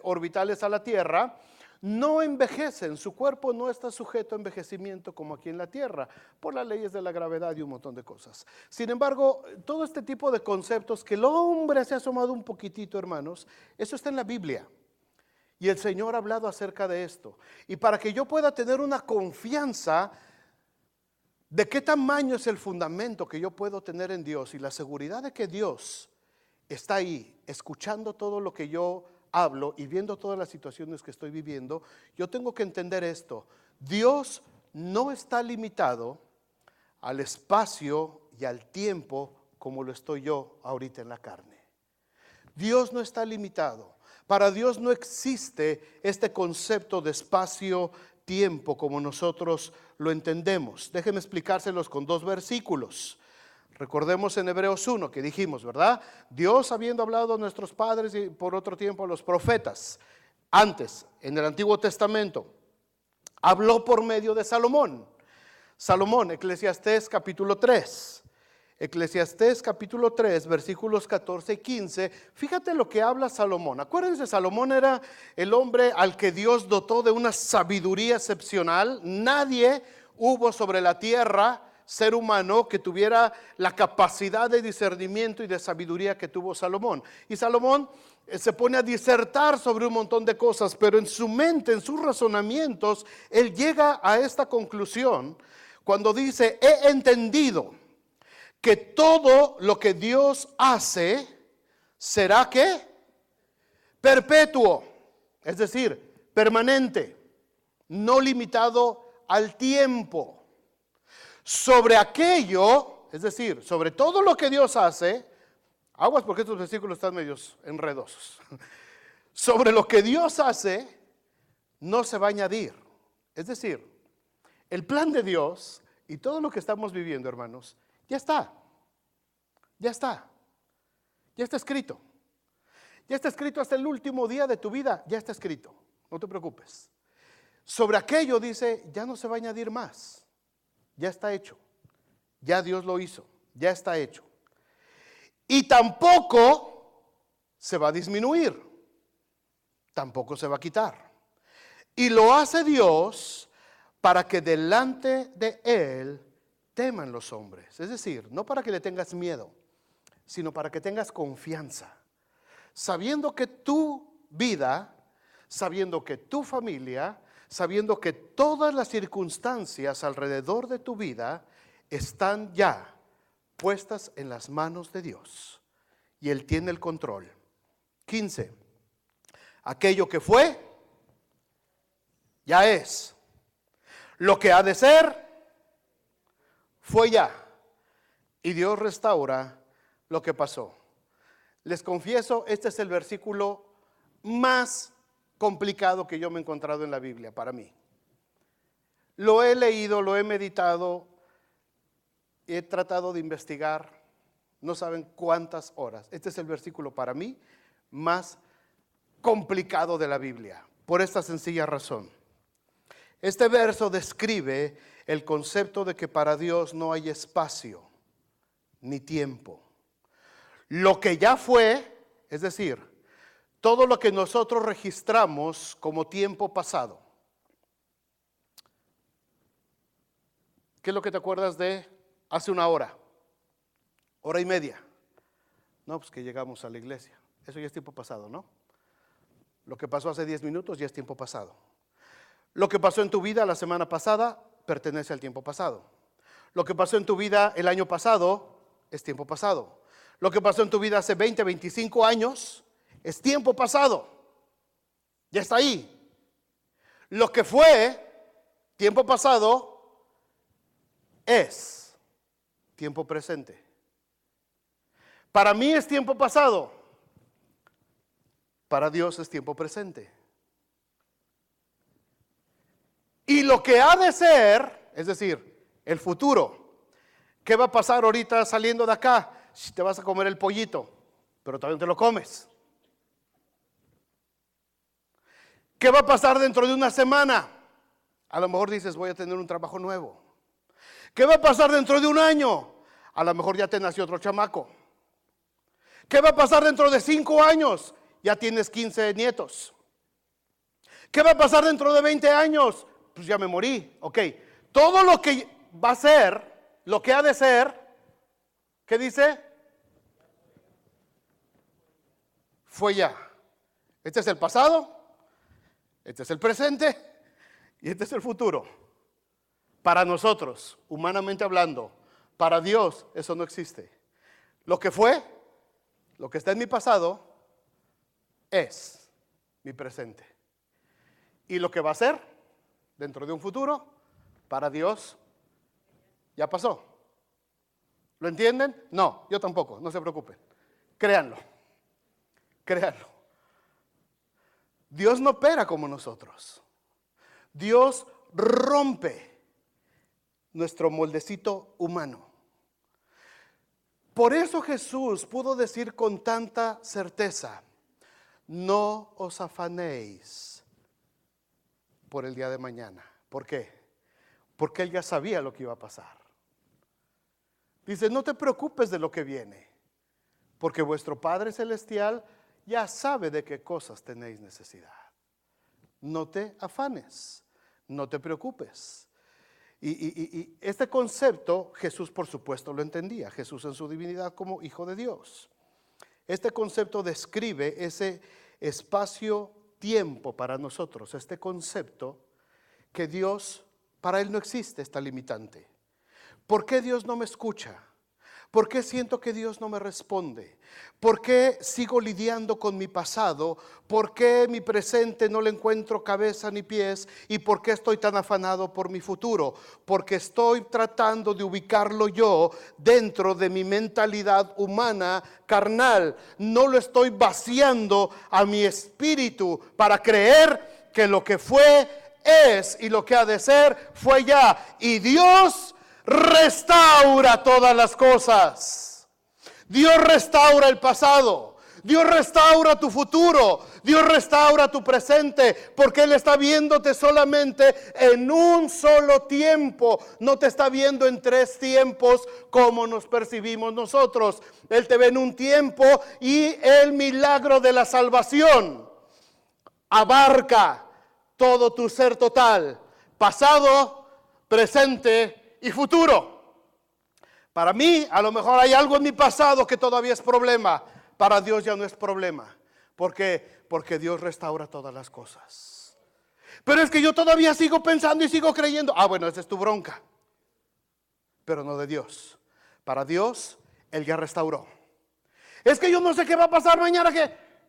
orbitales a la Tierra, no envejecen, su cuerpo no está sujeto a envejecimiento como aquí en la Tierra, por las leyes de la gravedad y un montón de cosas. Sin embargo, todo este tipo de conceptos que el hombre se ha asomado un poquitito, hermanos, eso está en la Biblia. Y el Señor ha hablado acerca de esto. Y para que yo pueda tener una confianza de qué tamaño es el fundamento que yo puedo tener en Dios y la seguridad de que Dios está ahí, escuchando todo lo que yo hablo y viendo todas las situaciones que estoy viviendo, yo tengo que entender esto. Dios no está limitado al espacio y al tiempo como lo estoy yo ahorita en la carne. Dios no está limitado. Para Dios no existe este concepto de espacio-tiempo como nosotros lo entendemos. Déjenme explicárselos con 2 versículos. Recordemos en Hebreos 1 que dijimos, ¿verdad? Dios habiendo hablado a nuestros padres y por otro tiempo a los profetas, antes, en el Antiguo Testamento, habló por medio de Salomón. Salomón, Eclesiastés capítulo 3. Eclesiastés capítulo 3, versículos 14 y 15. Fíjate lo que habla Salomón. Acuérdense, Salomón era el hombre al que Dios dotó de una sabiduría excepcional. Nadie hubo sobre la tierra ser humano que tuviera la capacidad de discernimiento y de sabiduría que tuvo Salomón. Y Salomón se pone a disertar sobre un montón de cosas, pero en su mente, en sus razonamientos, él llega a esta conclusión cuando dice: he entendido que todo lo que Dios hace será ¿qué? Perpetuo, es decir, permanente, no limitado al tiempo. Sobre aquello es decir, sobre todo lo que Dios hace, aguas porque estos versículos están medios enredosos, sobre lo que Dios hace, no se va a añadir. Es decir, el plan de Dios y todo lo que estamos viviendo, hermanos, ya está. Ya está. Ya está escrito. Ya está escrito hasta el último día de tu vida. Ya está escrito. No te preocupes. Sobre aquello dice, ya no se va a añadir más. Ya está hecho. Ya Dios lo hizo. Ya está hecho. Y tampoco se va a disminuir. Tampoco se va a quitar. Y lo hace Dios para que delante de Él teman los hombres. Es decir, no para que le tengas miedo, sino para que tengas confianza. Sabiendo que tu vida, sabiendo que tu familia, sabiendo que todas las circunstancias alrededor de tu vida están ya puestas en las manos de Dios. Y Él tiene el control. 15. Aquello que fue, ya es. Lo que ha de ser, fue ya. Y Dios restaura lo que pasó. Les confieso, este es el versículo más complicado que yo me he encontrado en la Biblia para mí. Lo he leído, lo he meditado, he tratado de investigar, no saben cuántas horas. Este es el versículo para mí más complicado de la Biblia, por esta sencilla razón. Este verso describe el concepto de que para Dios no hay espacio ni tiempo. Lo que ya fue, es decir, todo lo que nosotros registramos como tiempo pasado. ¿Qué es lo que te acuerdas de hace una hora? Hora y media. No, pues que llegamos a la iglesia. Eso ya es tiempo pasado, ¿no? Lo que pasó hace 10 minutos ya es tiempo pasado. Lo que pasó en tu vida la semana pasada pertenece al tiempo pasado. Lo que pasó en tu vida el año pasado es tiempo pasado. Lo que pasó en tu vida hace 20, 25 años es tiempo pasado. Ya está ahí. Lo que fue tiempo pasado es tiempo presente. Para mí es tiempo pasado. Para Dios es tiempo presente. Y lo que ha de ser, es decir, el futuro. ¿Qué va a pasar ahorita saliendo de acá? Si te vas a comer el pollito, pero también te lo comes. ¿Qué va a pasar dentro de una semana? A lo mejor dices, voy a tener un trabajo nuevo. ¿Qué va a pasar dentro de un año? A lo mejor ya te nació otro chamaco. ¿Qué va a pasar dentro de 5 años? Ya tienes 15 nietos. ¿Qué va a pasar dentro de 20 años? Pues ya me morí. Ok. Todo lo que va a ser, lo que ha de ser, ¿qué dice? Fue ya. Este es el pasado, este es el presente y este es el futuro. Para nosotros, humanamente hablando, para Dios eso no existe. Lo que fue, lo que está en mi pasado, es mi presente. Y lo que va a ser dentro de un futuro, para Dios, ya pasó. ¿Lo entienden? No, yo tampoco, no se preocupen. Créanlo. Créanlo. Dios no opera como nosotros. Dios rompe nuestro moldecito humano. Por eso Jesús pudo decir con tanta certeza, no os afanéis por el día de mañana. ¿Por qué? Porque Él ya sabía lo que iba a pasar. Dice, no te preocupes de lo que viene, porque vuestro Padre Celestial ya sabe de qué cosas tenéis necesidad. No te afanes, no te preocupes. Y este concepto Jesús por supuesto lo entendía, Jesús en su divinidad como Hijo de Dios. Este concepto describe ese espacio-tiempo para nosotros, este concepto que Dios, para Él no existe esta limitante. ¿Por qué Dios no me escucha? ¿Por qué siento que Dios no me responde? ¿Por qué sigo lidiando con mi pasado? ¿Por qué mi presente no le encuentro cabeza ni pies? ¿Y por qué estoy tan afanado por mi futuro? Porque estoy tratando de ubicarlo yo dentro de mi mentalidad humana, carnal. No lo estoy vaciando a mi espíritu para creer que lo que fue es y lo que ha de ser fue ya. Y Dios restaura todas las cosas. Dios restaura el pasado. Dios restaura tu futuro. Dios restaura tu presente, porque Él está viéndote solamente en un solo tiempo. No te está viendo en 3 tiempos como nos percibimos nosotros. Él te ve en un tiempo, y el milagro de la salvación abarca todo tu ser total, pasado, presente y futuro. Para mí, a lo mejor hay algo en mi pasado que todavía es problema. Para Dios ya no es problema. ¿Por qué? Porque Dios restaura todas las cosas. Pero es que yo todavía sigo pensando y sigo creyendo. Bueno, esa es tu bronca. Pero no de Dios. Para Dios, Él ya restauró. Es que yo no sé qué va a pasar mañana.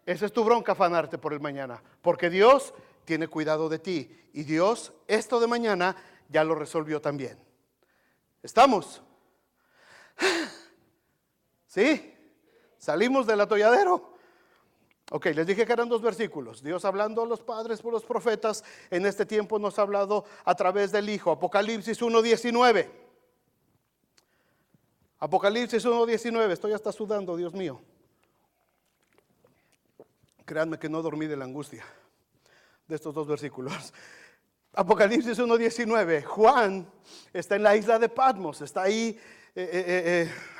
Esa es tu bronca, afanarte por el mañana. Porque Dios tiene cuidado de ti. Y Dios, esto de mañana, ya lo resolvió también. ¿Estamos? ¿Sí? ¿Salimos del atolladero? Ok, les dije que eran 2 versículos. Dios hablando a los padres por los profetas. En este tiempo nos ha hablado a través del Hijo. Apocalipsis 1:19. Apocalipsis 1:19. Estoy hasta sudando, Dios mío. Créanme que no dormí de la angustia de estos 2 versículos. Apocalipsis 1:19. Juan está en la isla de Patmos. Está ahí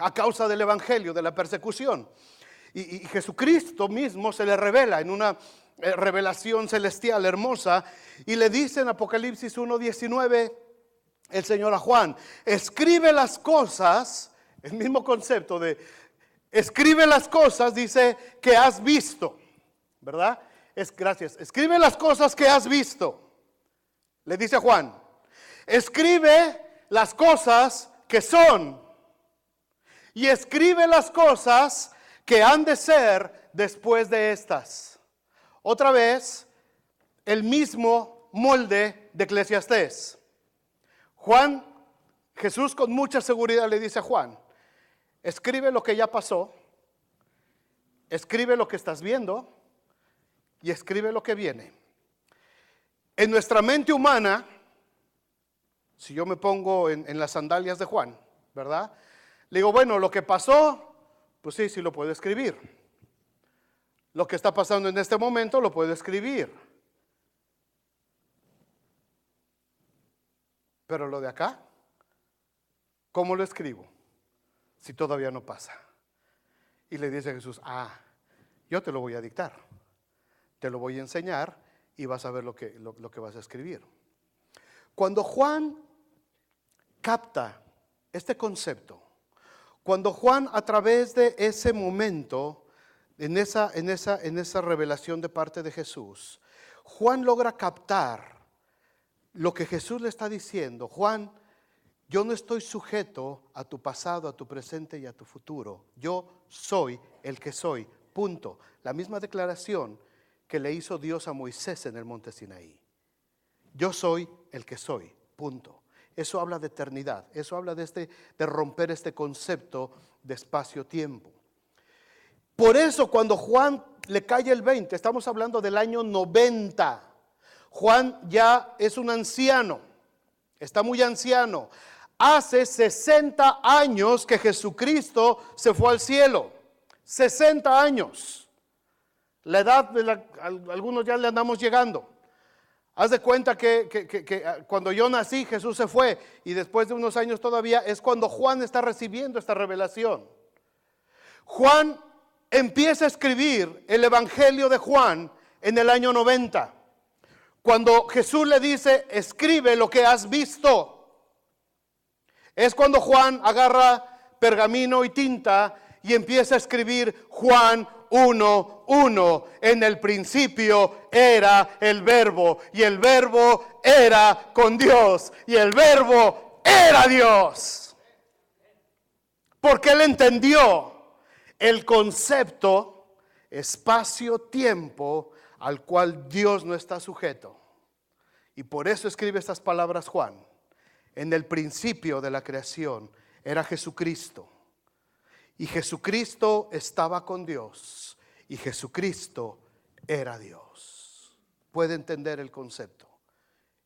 a causa del evangelio, de la persecución. Y Jesucristo mismo se le revela en una revelación celestial hermosa. Y le dice en Apocalipsis 1:19 el Señor a Juan: escribe las cosas. El mismo concepto de escribe las cosas, dice, que has visto, ¿verdad? Gracias. Escribe las cosas que has visto. Le dice a Juan, escribe las cosas que son, y escribe las cosas que han de ser después de estas. Otra vez, el mismo molde de Eclesiastés. Jesús con mucha seguridad le dice a Juan: escribe lo que ya pasó, escribe lo que estás viendo y escribe lo que viene. En nuestra mente humana, si yo me pongo en las sandalias de Juan, ¿verdad? Le digo, bueno, lo que pasó, pues sí lo puedo escribir. Lo que está pasando en este momento lo puedo escribir. Pero lo de acá, ¿cómo lo escribo? Si todavía no pasa. Y le dice Jesús, yo te lo voy a dictar. Te lo voy a enseñar y vas a ver lo que vas a escribir. Cuando Juan capta este concepto, cuando Juan, a través de ese momento, en esa revelación de parte de Jesús, Juan logra captar lo que Jesús le está diciendo. Juan, yo no estoy sujeto a tu pasado, a tu presente y a tu futuro. Yo soy el que soy, punto. La misma declaración que le hizo Dios a Moisés en el monte Sinaí. Yo soy el que soy, punto. Eso habla de eternidad. Eso habla de romper este concepto de espacio-tiempo. Por eso cuando Juan le cae el 20, estamos hablando del año 90. Juan ya es un anciano, está muy anciano. Hace 60 años que Jesucristo se fue al cielo. 60 años. La edad algunos ya le andamos llegando. Haz de cuenta que cuando yo nací, Jesús se fue, y después de unos años todavía es cuando Juan está recibiendo esta revelación. Juan empieza a escribir el Evangelio de Juan en el año 90. Cuando Jesús le dice, escribe lo que has visto. Es cuando Juan agarra pergamino y tinta y empieza a escribir Juan 1:1. En el principio era el Verbo, y el Verbo era con Dios, y el Verbo era Dios. Porque él entendió el concepto espacio-tiempo al cual Dios no está sujeto. Y por eso escribe estas palabras Juan. En el principio de la creación era Jesucristo. Y Jesucristo estaba con Dios. Y Jesucristo era Dios. Puede entender el concepto.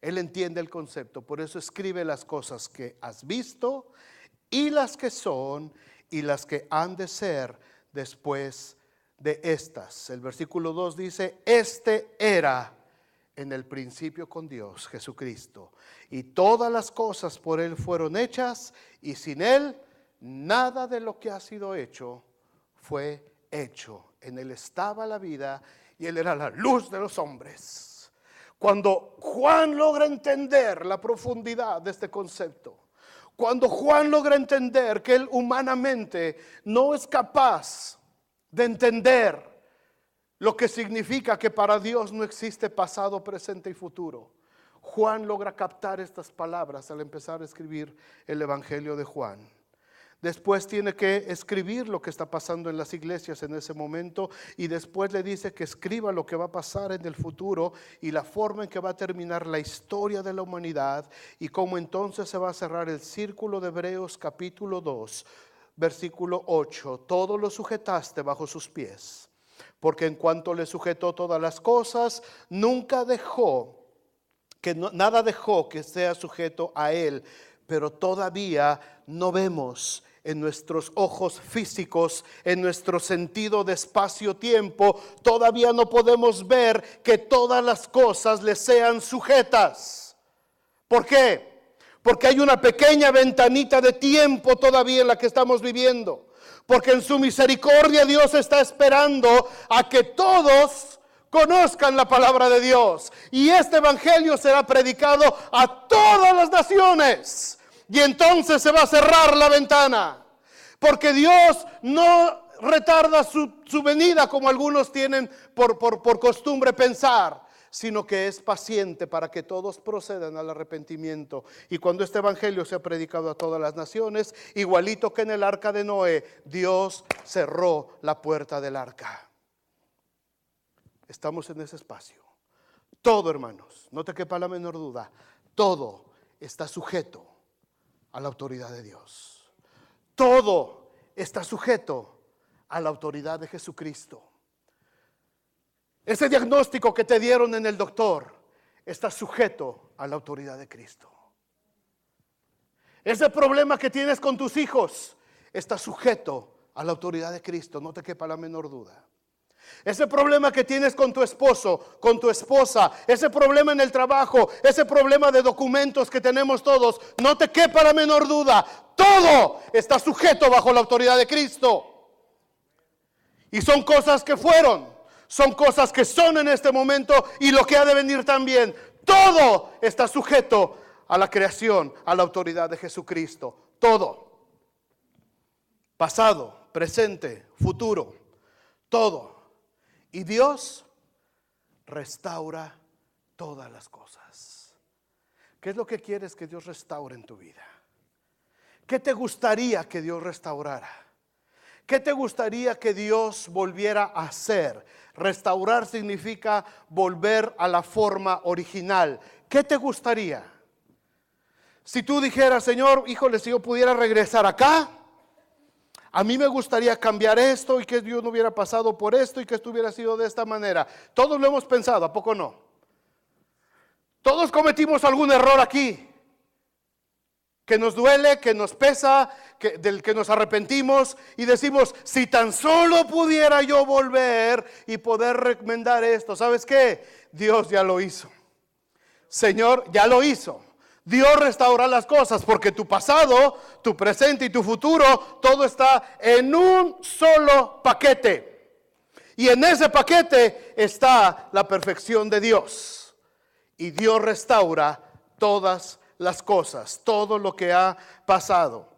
Él entiende el concepto. Por eso escribe las cosas que has visto y las que son y las que han de ser después de estas. El versículo 2 dice: este era en el principio con Dios, Jesucristo, y todas las cosas por él fueron hechas, y sin él nada de lo que ha sido hecho fue hecho. En él estaba la vida y él era la luz de los hombres. Cuando Juan logra entender la profundidad de este concepto, cuando Juan logra entender que él humanamente no es capaz de entender lo que significa que para Dios no existe pasado, presente y futuro, Juan logra captar estas palabras al empezar a escribir el Evangelio de Juan. Después tiene que escribir lo que está pasando en las iglesias en ese momento, y después le dice que escriba lo que va a pasar en el futuro y la forma en que va a terminar la historia de la humanidad, y cómo entonces se va a cerrar el círculo de Hebreos capítulo 2, versículo 8. Todo lo sujetaste bajo sus pies, porque en cuanto le sujetó todas las cosas, nunca dejó nada dejó que sea sujeto a él. Pero todavía no vemos en nuestros ojos físicos, en nuestro sentido de espacio-tiempo, todavía no podemos ver que todas las cosas le sean sujetas. ¿Por qué? Porque hay una pequeña ventanita de tiempo todavía en la que estamos viviendo. Porque en su misericordia Dios está esperando a que todos conozcan la palabra de Dios. Y este evangelio será predicado a todas las naciones. Y entonces se va a cerrar la ventana. Porque Dios no retarda su venida como algunos tienen por costumbre pensar, sino que es paciente para que todos procedan al arrepentimiento. Y cuando este evangelio sea predicado a todas las naciones, igualito que en el arca de Noé, Dios cerró la puerta del arca. Estamos en ese espacio. Todo, hermanos, no te quepa la menor duda, todo está sujeto a la autoridad de Dios. Todo está sujeto a la autoridad de Jesucristo. Ese diagnóstico que te dieron en el doctor está sujeto a la autoridad de Cristo. Ese problema que tienes con tus hijos está sujeto a la autoridad de Cristo, no te quepa la menor duda. Ese problema que tienes con tu esposo, con tu esposa, ese problema en el trabajo, ese problema de documentos que tenemos todos, no te quepa la menor duda, todo está sujeto bajo la autoridad de Cristo. Y son cosas que fueron, son cosas que son en este momento y lo que ha de venir también. Todo está sujeto a la creación, a la autoridad de Jesucristo. Todo. Pasado, presente, futuro, todo. Y Dios restaura todas las cosas. ¿Qué es lo que quieres que Dios restaure en tu vida? ¿Qué te gustaría que Dios restaurara? ¿Qué te gustaría que Dios volviera a hacer? Restaurar significa volver a la forma original. ¿Qué te gustaría? Si tú dijeras, Señor, híjole, si yo pudiera regresar acá, a mí me gustaría cambiar esto y que Dios no hubiera pasado por esto y que esto hubiera sido de esta manera. Todos lo hemos pensado, ¿a poco no? Todos cometimos algún error aquí, que nos duele, que nos pesa, del que nos arrepentimos y decimos, si tan solo pudiera yo volver y poder remendar esto. ¿Sabes qué? Dios ya lo hizo. Señor, ya lo hizo. Dios restaura las cosas porque tu pasado, tu presente y tu futuro, todo está en un solo paquete. Y en ese paquete está la perfección de Dios. Y Dios restaura todas las cosas, todo lo que ha pasado.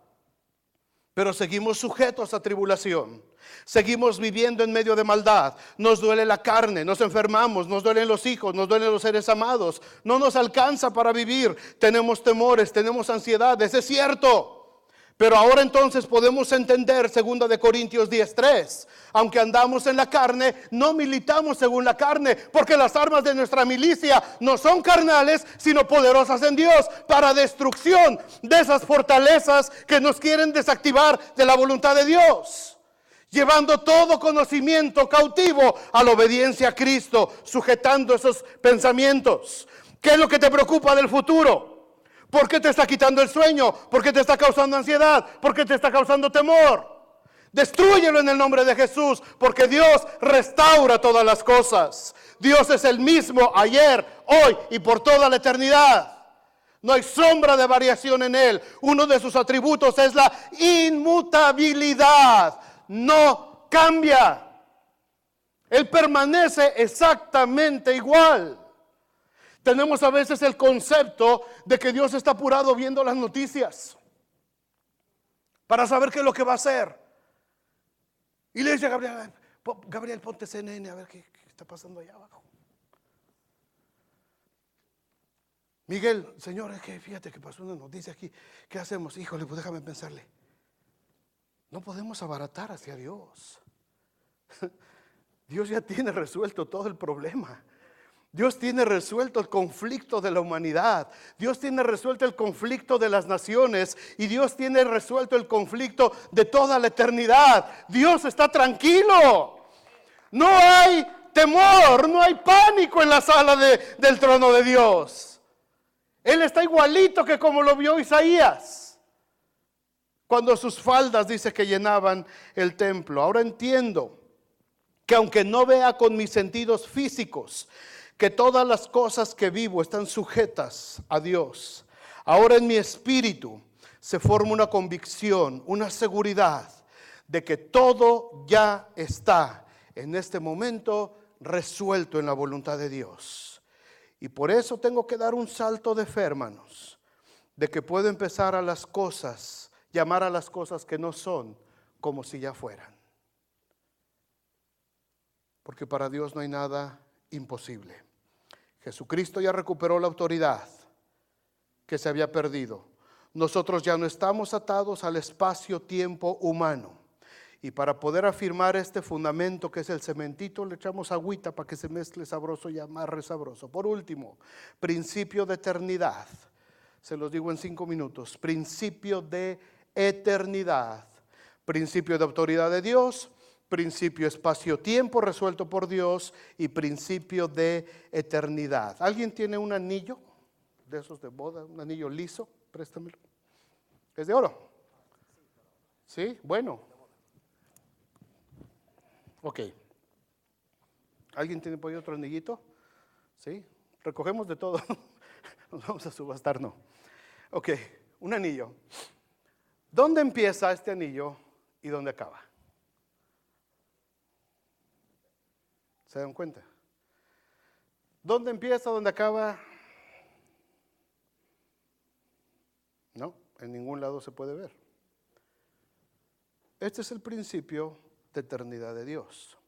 Pero seguimos sujetos a tribulación. Seguimos viviendo en medio de maldad. Nos duele la carne, nos enfermamos, nos duelen los hijos, nos duelen los seres amados. No nos alcanza para vivir. Tenemos temores, tenemos ansiedades, es cierto. Pero ahora entonces podemos entender 2 de Corintios 10:3. Aunque andamos en la carne, no militamos según la carne, porque las armas de nuestra milicia no son carnales, sino poderosas en Dios para destrucción de esas fortalezas que nos quieren desactivar de la voluntad de Dios. Llevando todo conocimiento cautivo a la obediencia a Cristo, sujetando esos pensamientos. ¿Qué es lo que te preocupa del futuro? ¿Por qué te está quitando el sueño? ¿Por qué te está causando ansiedad? ¿Por qué te está causando temor? Destrúyelo en el nombre de Jesús, porque Dios restaura todas las cosas. Dios es el mismo ayer, hoy y por toda la eternidad. No hay sombra de variación en Él. Uno de sus atributos es la inmutabilidad. No cambia. Él permanece exactamente igual. Tenemos a veces el concepto de que Dios está apurado viendo las noticias para saber qué es lo que va a hacer. Y le dice a Gabriel, ponte CNN a ver qué está pasando allá abajo. Miguel, Señor, es que fíjate que pasó una noticia aquí. ¿Qué hacemos? Híjole, pues déjame pensarle. No podemos abaratar hacia Dios. Dios ya tiene resuelto todo el problema. Dios tiene resuelto el conflicto de la humanidad. Dios tiene resuelto el conflicto de las naciones. Y Dios tiene resuelto el conflicto de toda la eternidad. Dios está tranquilo. No hay temor, no hay pánico en la sala del trono de Dios. Él está igualito que como lo vio Isaías, cuando sus faldas dice que llenaban el templo. Ahora entiendo que aunque no vea con mis sentidos físicos, que todas las cosas que vivo están sujetas a Dios, ahora en mi espíritu se forma una convicción, una seguridad de que todo ya está en este momento resuelto en la voluntad de Dios. Y por eso tengo que dar un salto de fe, hermanos, de que puedo empezar a las cosas, llamar a las cosas que no son como si ya fueran. Porque para Dios no hay nada imposible. Jesucristo ya recuperó la autoridad que se había perdido. Nosotros ya no estamos atados al espacio-tiempo humano. Y para poder afirmar este fundamento que es el cementito, le echamos agüita para que se mezcle sabroso y amarre sabroso. Por último, principio de eternidad. Se los digo en 5 minutos. Principio de eternidad. Principio de autoridad de Dios. Principio espacio-tiempo resuelto por Dios y principio de eternidad. ¿Alguien tiene un anillo de esos de boda? Un anillo liso, préstamelo. ¿Es de oro? ¿Sí? Bueno. Ok. ¿Alguien tiene por ahí otro anillito? ¿Sí? Recogemos de todo. Nos vamos a subastar, no. Ok, un anillo. ¿Dónde empieza este anillo y dónde acaba? ¿Se dan cuenta? ¿Dónde empieza, dónde acaba? No, en ningún lado se puede ver. Este es el principio de eternidad de Dios.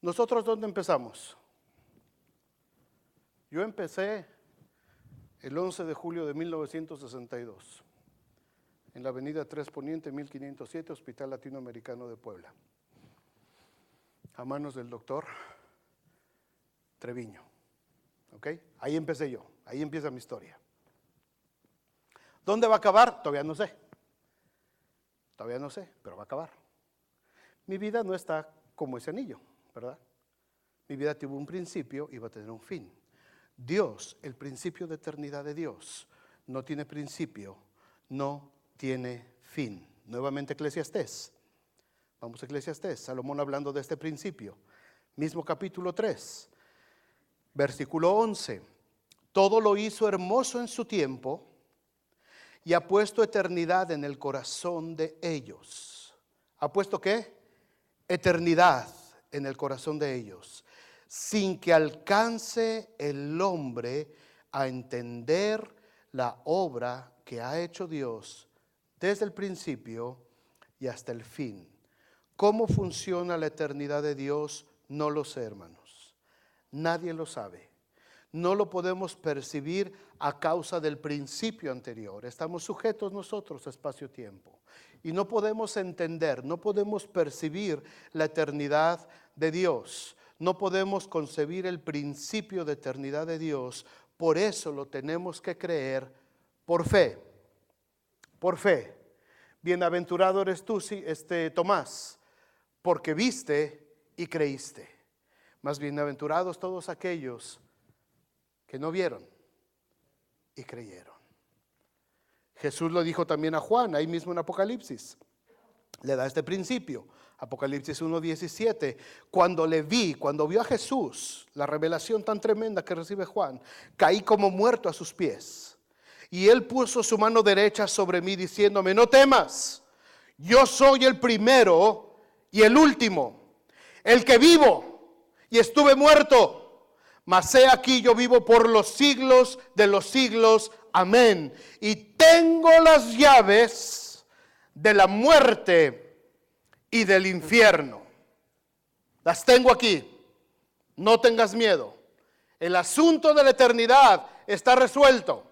¿Nosotros dónde empezamos? Yo empecé el 11 de julio de 1962 en la avenida 3 Poniente, 1507, Hospital Latinoamericano de Puebla, a manos del doctor Treviño. ¿Ok? Ahí empecé yo, ahí empieza mi historia. ¿Dónde va a acabar? Todavía no sé. Todavía no sé, pero va a acabar. Mi vida no está como ese anillo, ¿verdad? Mi vida tuvo un principio y va a tener un fin. Dios, el principio de eternidad de Dios, no tiene principio, no tiene fin. Nuevamente Eclesiastés. Vamos a Eclesiastés, Salomón hablando de este principio. Mismo capítulo 3, versículo 11. Todo lo hizo hermoso en su tiempo y ha puesto eternidad en el corazón de ellos. ¿Ha puesto qué? Eternidad en el corazón de ellos, sin que alcance el hombre a entender la obra que ha hecho Dios desde el principio y hasta el fin. ¿Cómo funciona la eternidad de Dios? No lo sé, hermanos. Nadie lo sabe. No lo podemos percibir a causa del principio anterior. Estamos sujetos nosotros a espacio-tiempo. Y no podemos entender, no podemos percibir la eternidad de Dios. No podemos concebir el principio de eternidad de Dios. Por eso lo tenemos que creer por fe. Por fe. Bienaventurado eres tú, Tomás, porque viste y creíste. Más bienaventurados todos aquellos que no vieron y creyeron. Jesús lo dijo también a Juan, ahí mismo en Apocalipsis. Le da este principio. Apocalipsis 1:17. Cuando vio a Jesús, la revelación tan tremenda que recibe Juan, caí como muerto a sus pies. Y él puso su mano derecha sobre mí diciéndome: no temas, yo soy el primero y el último, el que vivo y estuve muerto. Mas he aquí, yo vivo por los siglos de los siglos. Amén. Y tengo las llaves de la muerte y del infierno. Las tengo aquí. No tengas miedo. El asunto de la eternidad está resuelto.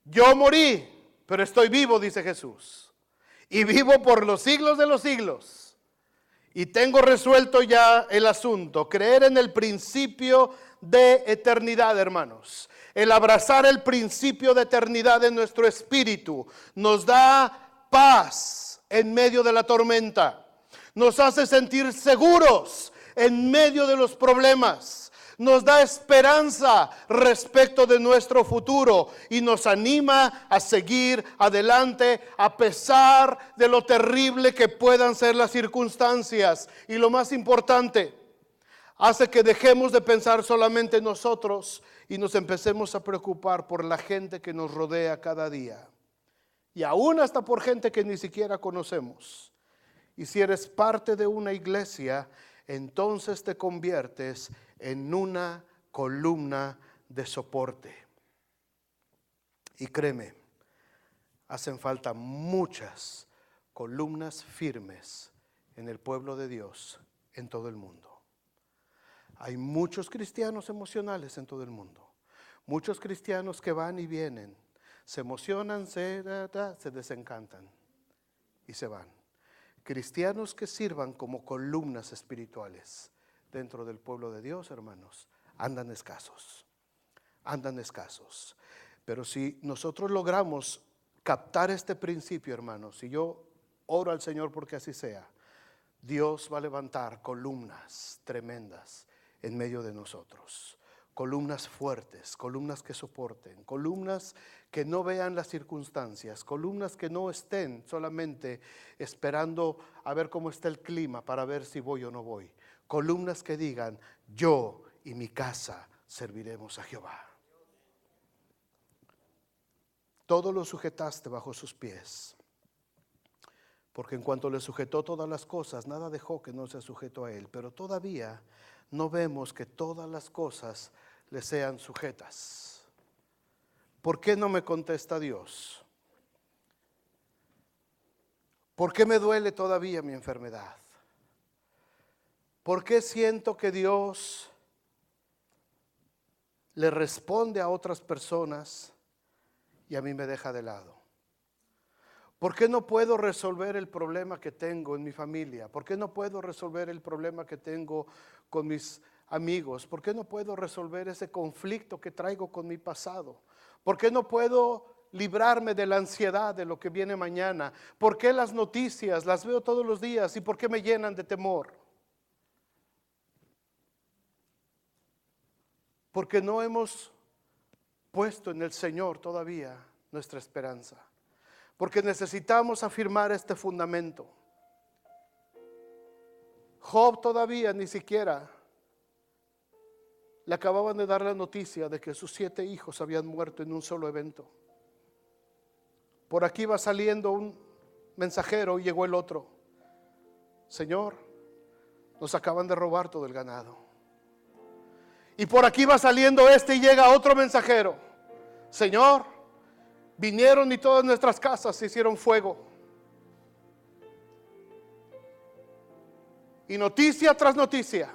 Yo morí, pero estoy vivo, dice Jesús. Y vivo por los siglos de los siglos. Y tengo resuelto ya el asunto. Creer en el principio de eternidad, hermanos. El abrazar el principio de eternidad en nuestro espíritu nos da paz en medio de la tormenta. Nos hace sentir seguros en medio de los problemas. Nos da esperanza respecto de nuestro futuro y nos anima a seguir adelante a pesar de lo terrible que puedan ser las circunstancias. Y lo más importante, hace que dejemos de pensar solamente en nosotros y nos empecemos a preocupar por la gente que nos rodea cada día. Y aún hasta por gente que ni siquiera conocemos. Y si eres parte de una iglesia, entonces te conviertes en una columna de soporte. Y créeme, hacen falta muchas columnas firmes en el pueblo de Dios en todo el mundo. Hay muchos cristianos emocionales en todo el mundo. Muchos cristianos que van y vienen, se emocionan, se desencantan y se van. Cristianos que sirvan como columnas espirituales dentro del pueblo de Dios, hermanos, andan escasos. Pero si nosotros logramos captar este principio, hermanos, y yo oro al Señor porque así sea, Dios va a levantar columnas tremendas en medio de nosotros. Columnas fuertes, columnas que soporten, columnas que no vean las circunstancias, columnas que no estén solamente esperando a ver cómo está el clima para ver si voy o no voy. Columnas que digan: yo y mi casa serviremos a Jehová. Todo lo sujetaste bajo sus pies, porque en cuanto le sujetó todas las cosas, nada dejó que no se sujetó a él. Pero todavía no vemos que todas las cosas le sean sujetas. ¿Por qué no me contesta Dios? ¿Por qué me duele todavía mi enfermedad? ¿Por qué siento que Dios le responde a otras personas y a mí me deja de lado? ¿Por qué no puedo resolver el problema que tengo en mi familia? ¿Por qué no puedo resolver el problema que tengo con mis amigos? ¿Por qué no puedo resolver ese conflicto que traigo con mi pasado? ¿Por qué no puedo librarme de la ansiedad de lo que viene mañana? ¿Por qué las noticias las veo todos los días y por qué me llenan de temor? Porque no hemos puesto en el Señor todavía nuestra esperanza. Porque necesitamos afirmar este fundamento. Job todavía ni siquiera le acababan de dar la noticia de que sus 7 hijos habían muerto en un solo evento. Por aquí va saliendo un mensajero y llegó el otro: Señor, nos acaban de robar todo el ganado. Y por aquí va saliendo y llega otro mensajero: Señor, vinieron y todas nuestras casas se hicieron fuego. Y noticia tras noticia.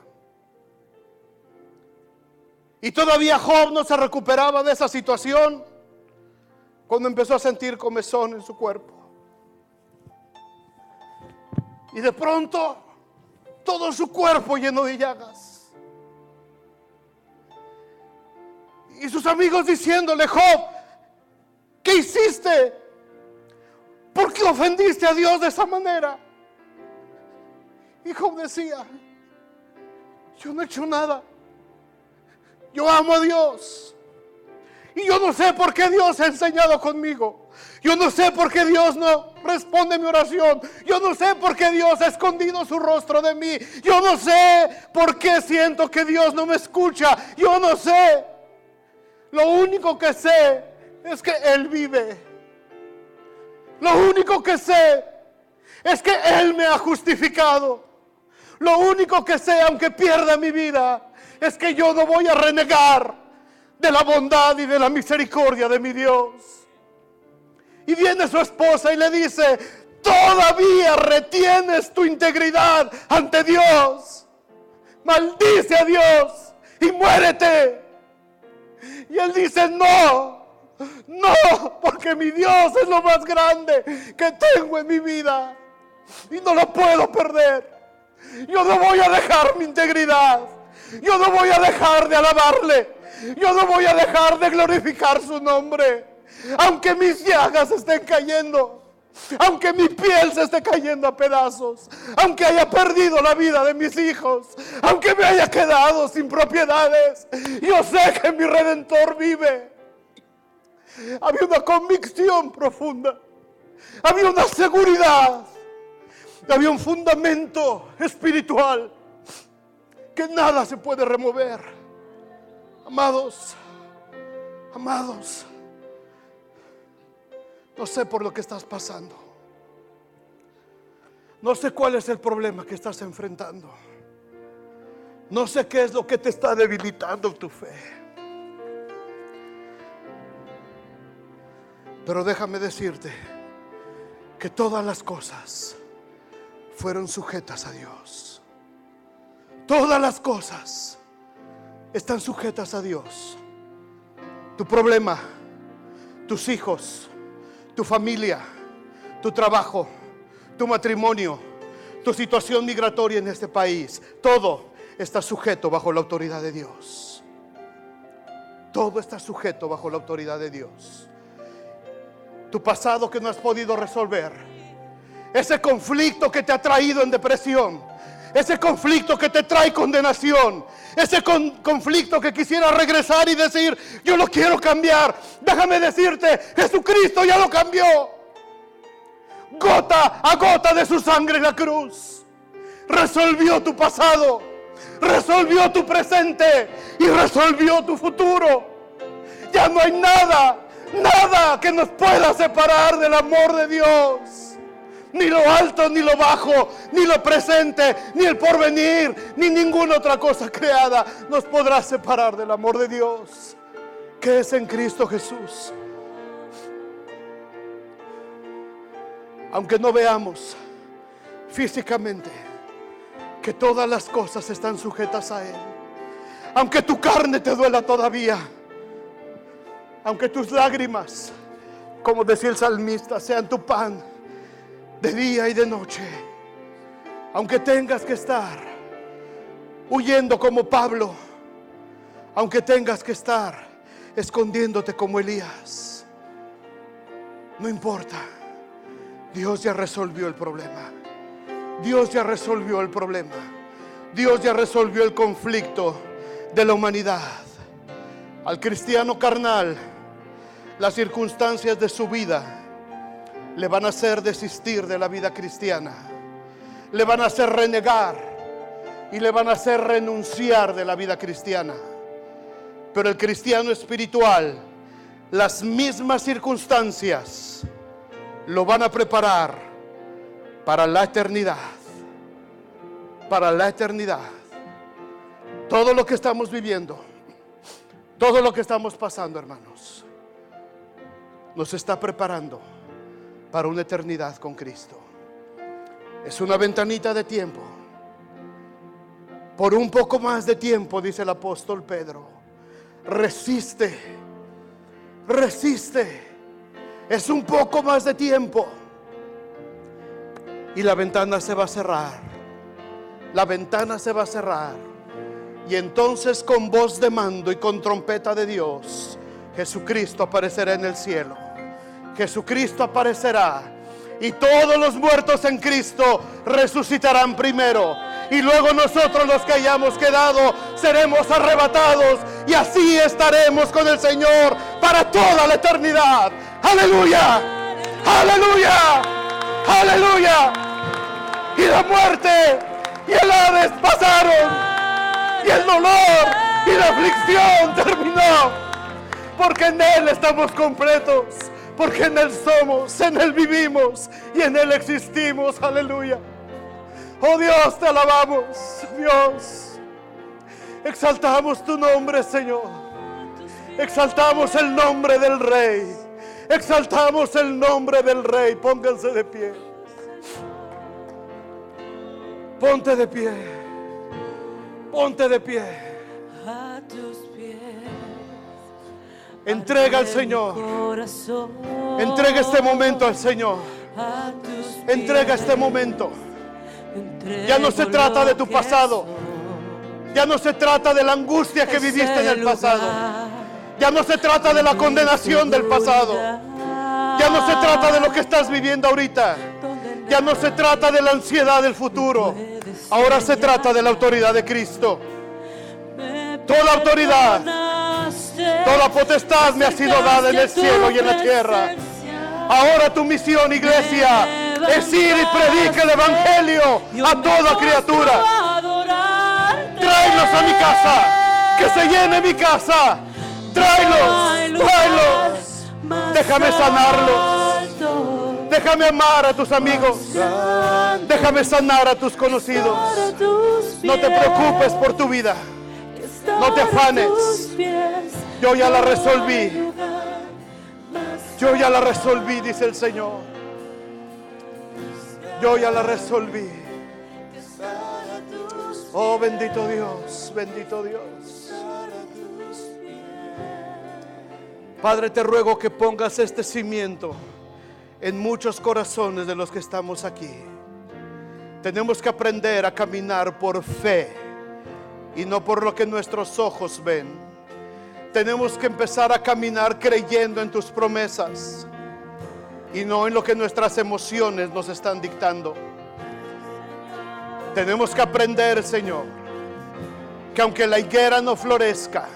Y todavía Job no se recuperaba de esa situación cuando empezó a sentir comezón en su cuerpo. Y de pronto, todo su cuerpo lleno de llagas. Y sus amigos diciéndole: Job, ¿qué hiciste? ¿Por qué ofendiste a Dios de esa manera? Y Job decía: yo no he hecho nada. Yo amo a Dios. Y yo no sé por qué Dios ha enseñado conmigo. Yo no sé por qué Dios no responde mi oración. Yo no sé por qué Dios ha escondido su rostro de mí. Yo no sé por qué siento que Dios no me escucha. Yo no sé. Lo único que sé es que Él vive. Lo único que sé es que Él me ha justificado. Lo único que sé, aunque pierda mi vida, es que yo no voy a renegar de la bondad y de la misericordia de mi Dios. Y viene su esposa y le dice: todavía retienes tu integridad ante Dios. Maldice a Dios y muérete. Y él dice: no, porque mi Dios es lo más grande que tengo en mi vida y no lo puedo perder. Yo no voy a dejar mi integridad. Yo no voy a dejar de alabarle. Yo no voy a dejar de glorificar su nombre. Aunque mis llagas estén cayendo, aunque mi piel se esté cayendo a pedazos, aunque haya perdido la vida de mis hijos, aunque me haya quedado sin propiedades, yo sé que mi Redentor vive. Había una convicción profunda, había una seguridad, había un fundamento espiritual que nada se puede remover. Amados, no sé por lo que estás pasando. No sé cuál es el problema que estás enfrentando. No sé qué es lo que te está debilitando tu fe. Pero déjame decirte que todas las cosas fueron sujetas a Dios. Todas las cosas están sujetas a Dios. Tu problema, tus hijos, tu familia, tu trabajo, tu matrimonio, tu situación migratoria en este país, todo está sujeto bajo la autoridad de Dios. Todo está sujeto bajo la autoridad de Dios. Tu pasado que no has podido resolver, ese conflicto que te ha traído en depresión, ese conflicto que te trae condenación, ese conflicto que quisiera regresar y decir: yo lo quiero cambiar. Déjame decirte, Jesucristo ya lo cambió. Gota a gota de su sangre en la cruz resolvió tu pasado, resolvió tu presente y resolvió tu futuro. Ya no hay nada que nos pueda separar del amor de Dios. Ni lo alto, ni lo bajo, ni lo presente, ni el porvenir, ni ninguna otra cosa creada nos podrá separar del amor de Dios, que es en Cristo Jesús. Aunque no veamos físicamente que todas las cosas están sujetas a Él, aunque tu carne te duela todavía, aunque tus lágrimas, como decía el salmista, sean tu pan de día y de noche, aunque tengas que estar huyendo como Pablo, aunque tengas que estar escondiéndote como Elías, no importa. Dios ya resolvió el problema. Dios ya resolvió el problema. Dios ya resolvió el conflicto de la humanidad. Al cristiano carnal, las circunstancias de su vida le van a hacer desistir de la vida cristiana, le van a hacer renegar y le van a hacer renunciar de la vida cristiana. Pero el cristiano espiritual, las mismas circunstancias lo van a preparar para la eternidad. Para la eternidad. Todo lo que estamos viviendo, todo lo que estamos pasando, hermanos, nos está preparando para una eternidad con Cristo. Es una ventanita de tiempo. Por un poco más de tiempo, dice el apóstol Pedro, Resiste, resiste. Es un poco más de tiempo y la ventana se va a cerrar. La ventana se va a cerrar. Y entonces, con voz de mando y con trompeta de Dios, Jesucristo aparecerá en el cielo. Jesucristo aparecerá. Y todos los muertos en Cristo resucitarán primero. Y luego nosotros, los que hayamos quedado, seremos arrebatados. Y así estaremos con el Señor para toda la eternidad. ¡Aleluya! ¡Aleluya! ¡Aleluya! Y la muerte y el Hades pasaron. Y el dolor y la aflicción terminó. Porque en Él estamos completos. Porque en Él somos, en Él vivimos y en Él existimos. Aleluya. Oh Dios, te alabamos, Dios. Exaltamos tu nombre, Señor. Exaltamos el nombre del Rey. Exaltamos el nombre del Rey. Pónganse de pie. Ponte de pie. Ponte de pie. A tus pies. Entrega al Señor. Entrega este momento al Señor. Entrega este momento. Ya no se trata de tu pasado. Ya no se trata de la angustia que viviste en el pasado. Ya no se trata de la condenación del pasado. Ya no se trata de lo que estás viviendo ahorita. Ya no se trata de la ansiedad del futuro. Ahora se trata de la autoridad de Cristo. Toda autoridad, toda potestad me ha sido dada en el cielo y en la tierra. Ahora tu misión, iglesia, es ir y predicar el evangelio a toda criatura. Tráelos a mi casa, que se llene mi casa. Tráelos, tráelos. Déjame sanarlos. Déjame amar a tus amigos. Déjame sanar a tus conocidos. No te preocupes por tu vida. No te afanes. Yo ya la resolví. Yo ya la resolví, dice el Señor. Yo ya la resolví. Oh, bendito Dios, bendito Dios. Padre, te ruego que pongas este cimiento en muchos corazones de los que estamos aquí. Tenemos que aprender a caminar por fe y no por lo que nuestros ojos ven. Tenemos que empezar a caminar creyendo en tus promesas y no en lo que nuestras emociones nos están dictando. Tenemos que aprender, Señor, que aunque la higuera no florezca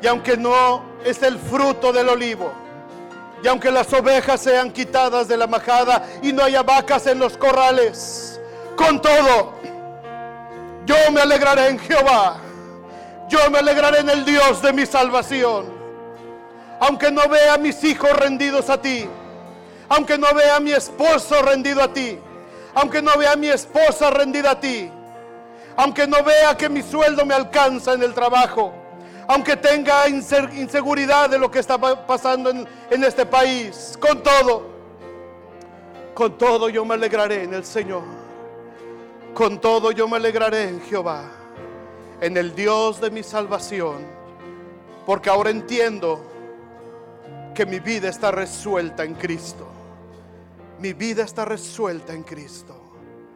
y aunque no es el fruto del olivo, y aunque las ovejas sean quitadas de la majada y no haya vacas en los corrales, con todo, yo me alegraré en Jehová. Yo me alegraré en el Dios de mi salvación. Aunque no vea a mis hijos rendidos a ti, aunque no vea a mi esposo rendido a ti, aunque no vea a mi esposa rendida a ti, aunque no vea que mi sueldo me alcanza en el trabajo, aunque tenga inseguridad de lo que está pasando en este país, con todo yo me alegraré en el Señor. Con todo yo me alegraré en Jehová, en el Dios de mi salvación, porque ahora entiendo que mi vida está resuelta en Cristo. Mi vida está resuelta en Cristo.